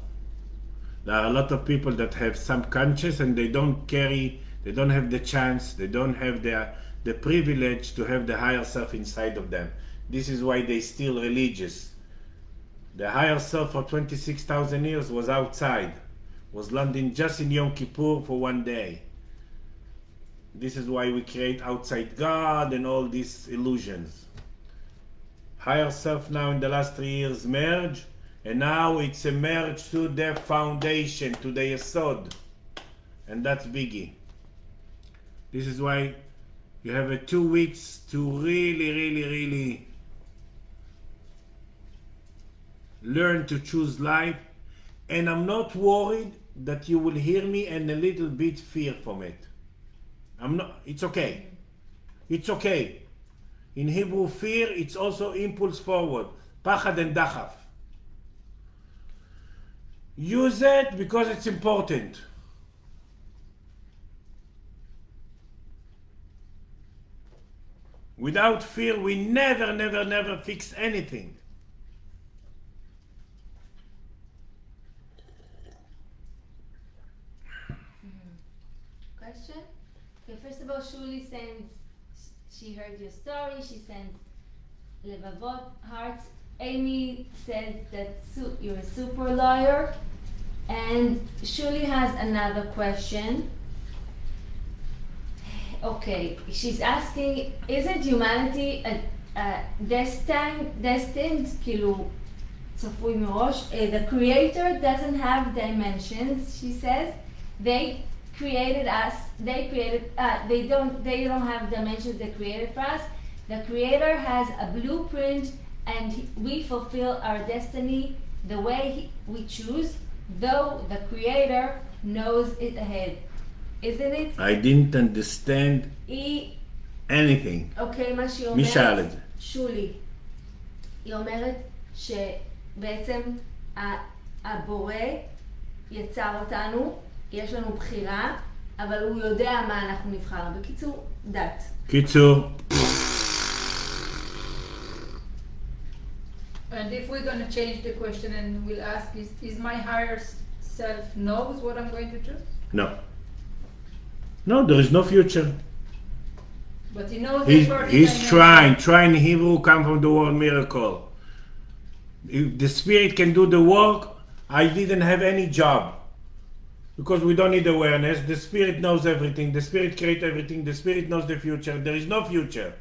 There are a lot of people that have subconscious and they don't have the chance, they don't have the privilege to have the higher self inside of them. This is why they still religious. The higher self for 26,000 years was outside, was landing just in Yom Kippur for one day. This is why we create outside God and all these illusions. Higher self now in the last 3 years merge, and now it's emerged to the foundation, to the Assedo. And that's biggie. This is why you have 2 weeks to really learn to choose life. And I'm not worried that you will hear me and a little bit fear from it. It's okay. It's okay. In Hebrew, fear, it's also impulse forward. Pachad and dachaf. Use it because it's important. Without fear, we never fix anything. Question? Okay, first of all, Shuli sends, she heard your story, she sends Levavot, hearts. Amy said that you're a super lawyer. And Shuli has another question. Okay, she's asking, isn't humanity destined, כאילו, צפוי מראש? The creator doesn't have dimensions, she says. They created us, they don't have dimensions, they created for us. The creator has a blueprint and we fulfill our destiny the way we choose, though the creator knows it ahead. Isn't it? I didn't understand anything. אוקיי, מה שהיא אומרת, מי שאל את זה? שולי. היא אומרת שבעצם הבורא יצר אותנו, יש לנו בחירה, אבל הוא יודע מה אנחנו נבחר. בקיצור, דת. קיצור. And if we're going to change the question and we'll ask, is my higher self knows what I'm going to choose? No. No, there is no future. But he knows He's, the 40 he's dimension. trying. Trying in Hebrew come from the word miracle. If the spirit can do the work, I didn't have any job. Because we don't need awareness. The spirit knows everything. The spirit creates everything. The spirit knows the future. There is no future.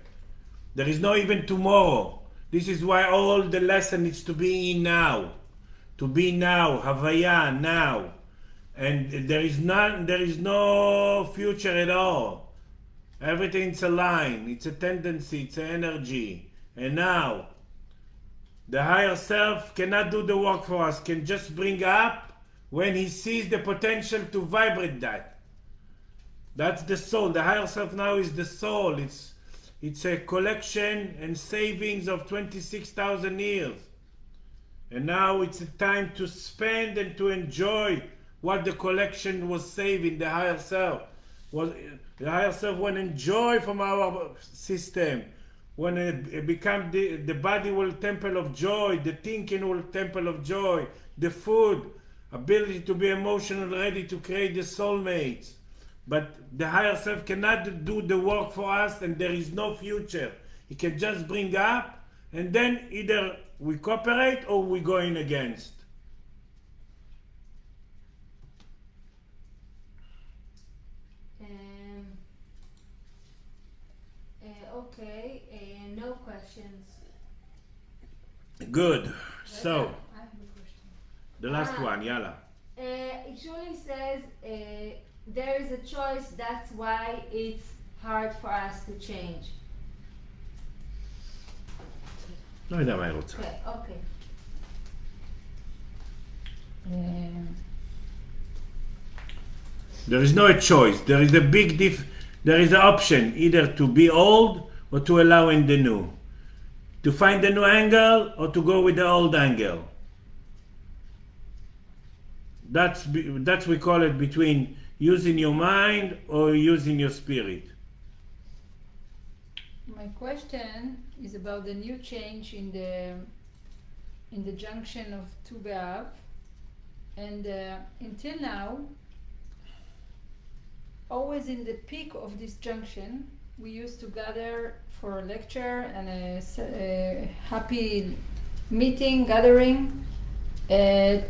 There is no even tomorrow. This is why all the lesson needs to be in now. To be now, Havaya, now. And there is no future at all. Everything's a line, it's a tendency, it's an energy. And now, the higher self cannot do the work for us, can just bring up when he sees the potential to vibrate that. That's the soul. The higher self now is the soul. It's a collection and savings of 26,000 years. And now it's a time to spend and to enjoy what the collection was saving, the higher self. The higher self will enjoy from our system. When it become the body will temple of joy, the thinking will temple of joy, the food, ability to be emotional, ready to create the soulmates. But the higher self cannot do the work for us, and there is no future. He can just bring up, and then either we cooperate or we go in against. Okay, no questions. Good. So, I have a question. the last one, yalla. It surely says there is a choice, that's why it's hard for us to change. לא יודע מה היא רוצה. Okay. There is no choice. There is a big there is an option either to be old or to allow in the new. To find the new angle or to go with the old angle. That's we call it between using your mind or using your spirit. My question is about the new change in the junction of Tu B'Av, and until now, always in the peak of this junction, we used to gather for a lecture and a happy meeting, gathering, to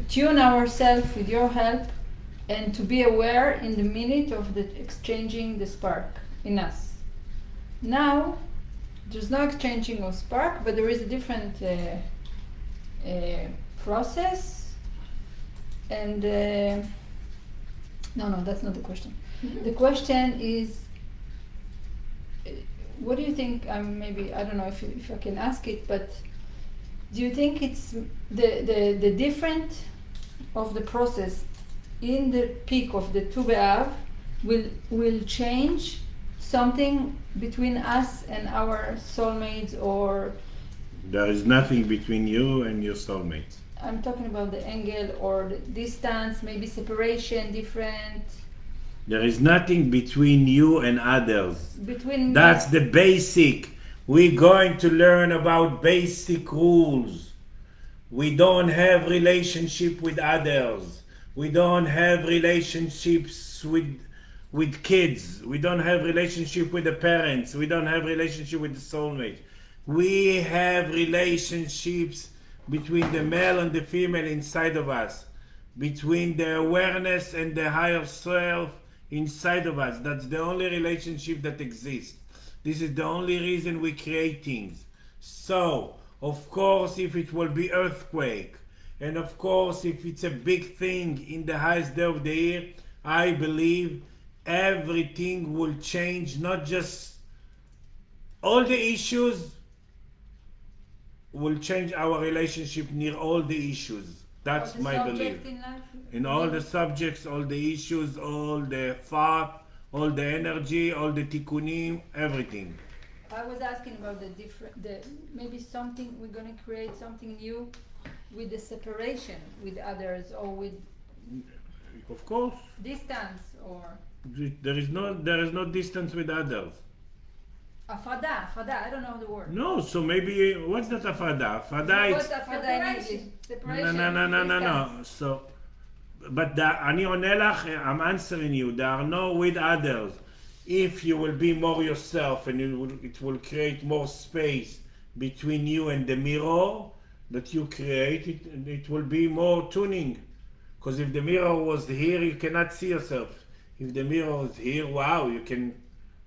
tune ourselves with your help and to be aware in the minute of the exchanging the spark in us. Now, there's no exchanging of spark, but there is a different process. And no, that's not the question. The question is, what do you think? Maybe I don't know if I can ask it, but do you think it's the different of the process in the peak of the Tu B'Av will change something between us and our soulmates, or There is nothing between you and your soulmates. I'm talking about the angle or the distance, maybe separation, different There is nothing between you and others. between. That's the basic. We're going to learn about basic rules. We don't have relationship with others. We don't have relationships with kids. We don't have relationship with the parents. We don't have relationship with the soulmate. We have relationships between the male and the female inside of us, between the awareness and the higher self inside of us. That's the only relationship that exists. This is the only reason we create things. So, of course, if it will be earthquake, and of course, if it's a big thing in the highest day of the year, I believe everything will change. Not just all the issues will change our relationship near all the issues. That's my belief. In all the subjects, all the issues, all the thought, all the energy, all the tikkunim, everything. I was asking about maybe something we're going to create something new with the separation with others, or with Of course, distance, or there is no distance with others. afada. I don't know the word. No, so maybe what's that afada? Afada What's is afada in English? Separation. no. Distance. So, but אני עונה לך, I'm answering you. There are no with others. if you will be more yourself, and it will create more space between you and the mirror that you create, it will be more tuning. Because if the mirror was here, you cannot see yourself. If the mirror is here, wow, you can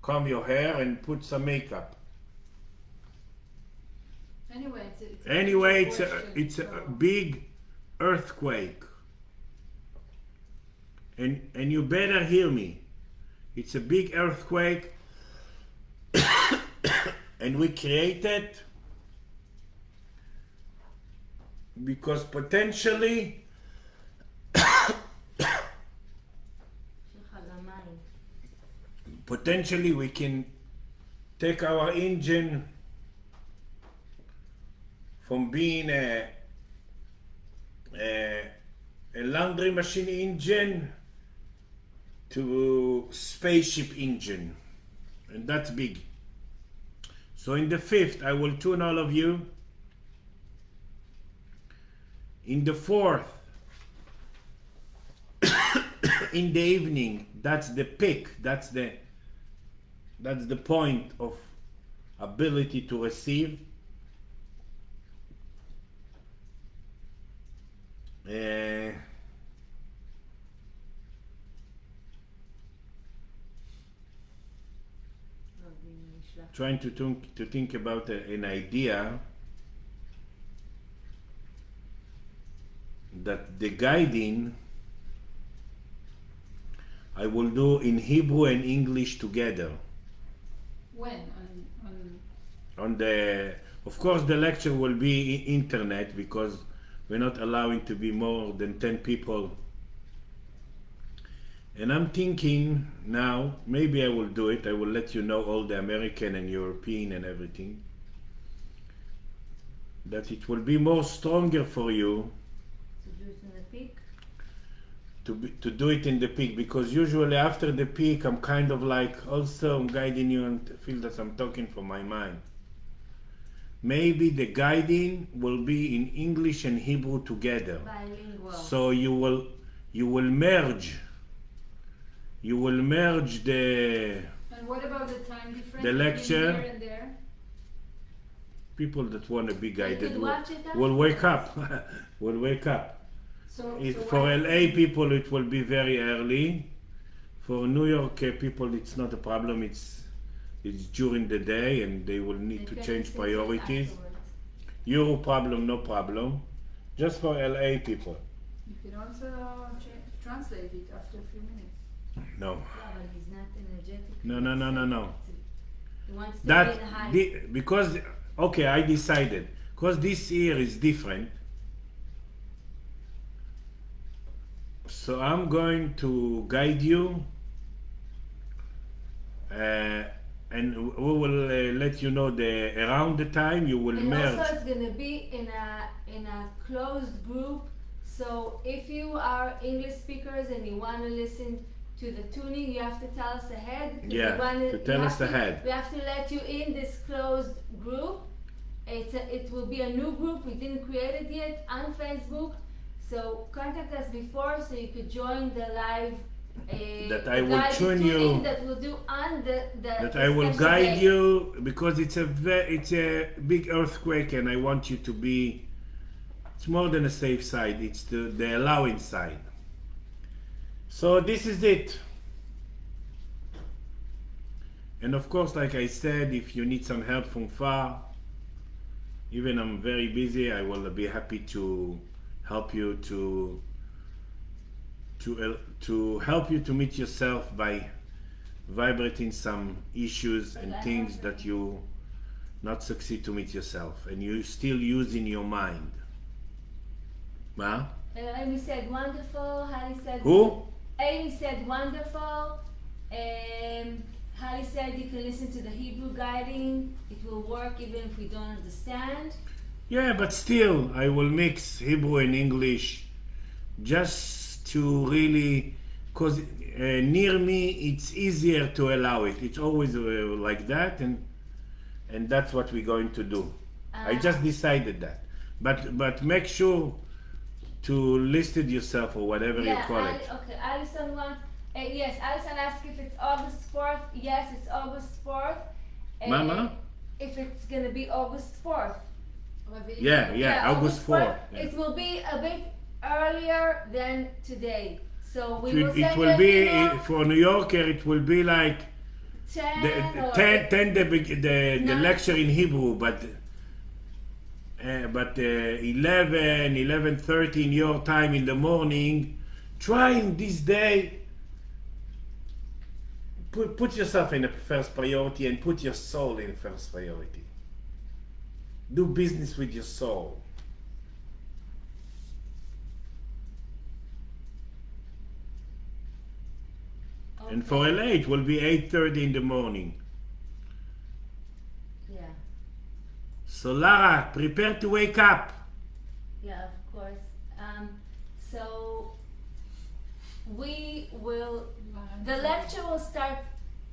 comb your hair and put some makeup. Anyway, It's a big earthquake. And you better hear me. It's a big earthquake, and we create it because potentially we can take our engine from being a laundry machine engine to spaceship engine, and that's big. So in the 5th I will tune all of you. In the 4th in the evening, that's the peak, that's the point of ability to receive. Trying to think about an idea that the guiding I will do in Hebrew and English together. When? On the, of course, the lecture will be internet because we're not allowing to be more than 10 people. And I'm thinking now, maybe I will do it. I will let you know all the American and European and everything. That it will be more stronger for you To do it in the peak. to do it in the peak, because usually after the peak I'm kind of like also guiding you and feel that I'm talking from my mind. Maybe the guiding will be in English and Hebrew together. Bilingual. So you will merge. You will merge the And what about the time difference The lecture. between here and there? people that want to be guided can watch it will wake up. will wake up. So For why- LA people it will be very early. For New York people it's not a problem. It's during the day and they will need You to can change listen to it priorities. afterwards. Euro problem, no problem. Just for LA people. You can also translate it after a few minutes. No. Yeah, but he's not energetic. No. He wants to That be in a high. because okay, I decided because this year is different. So I'm going to guide you, and we will let you know around the time you will And merge. also it's gonna be in a closed group. So if you are English speakers and you wanna listen to the tuning, you have to tell us ahead. 'Cause Yeah, to tell us ahead. We have to let you in this closed group. It will be a new group. We didn't create it yet on Facebook. So contact us before so you could join the live. That I the will live tune tuning you. That we'll do on the That I will special guide day. you because it's a big earthquake and I want you to be. It's more than a safe side. It's the allowing side. So this is it. And of course, like I said, if you need some help from far, even I'm very busy, I will be happy to help you to help you to meet yourself by vibrating some issues and things that you not succeed to meet yourself and you still using your mind. Huh? Amy said wonderful. Holly said. Who? Amy said wonderful. Holly said you can listen to the Hebrew guiding. It will work even if we don't understand. Yeah, but still, I will mix Hebrew and English just to really, because near me it's easier to allow it. It's always like that, and that's what we're going to do. I just decided that. But make sure to list it yourself or whatever you call it. Okay, Alison wants Yes, Alison asked if it's August 4th. Yes, it's August 4th. Mama? If it's gonna be August 4th. Yeah, August 4th. Yeah. It will be a bit earlier than today. So we will It send will you an be, email, for New Yorker, it will be like 10 the or 10 the Nine. lecture in Hebrew, but 11, 11:30 in your time in the morning. Try in this day, put yourself in the first priority and put your soul in first priority. Do business with your soul. And for LA, it will be 8:30 in the morning. Yeah, So Lara, prepare to wake up. yeah, of course. So we will. The lecture will start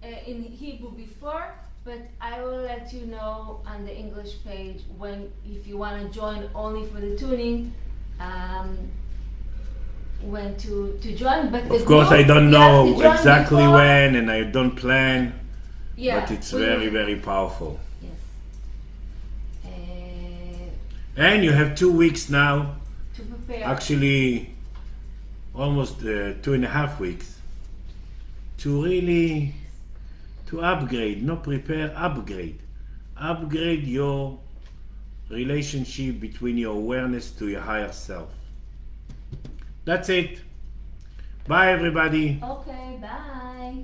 in Hebrew before, but I will let you know on the English page when, if you want to join only for the tuning, when to join. But Of course, I don't you have to know join exactly before. when, and I don't plan, Yeah, but it's we very, will- very powerful. Yes. And you have 2 weeks now, To prepare. actually almost 2.5 weeks, to really to upgrade, not prepare, upgrade your relationship between your awareness to your higher self. That's it. Bye everybody. Okay, bye.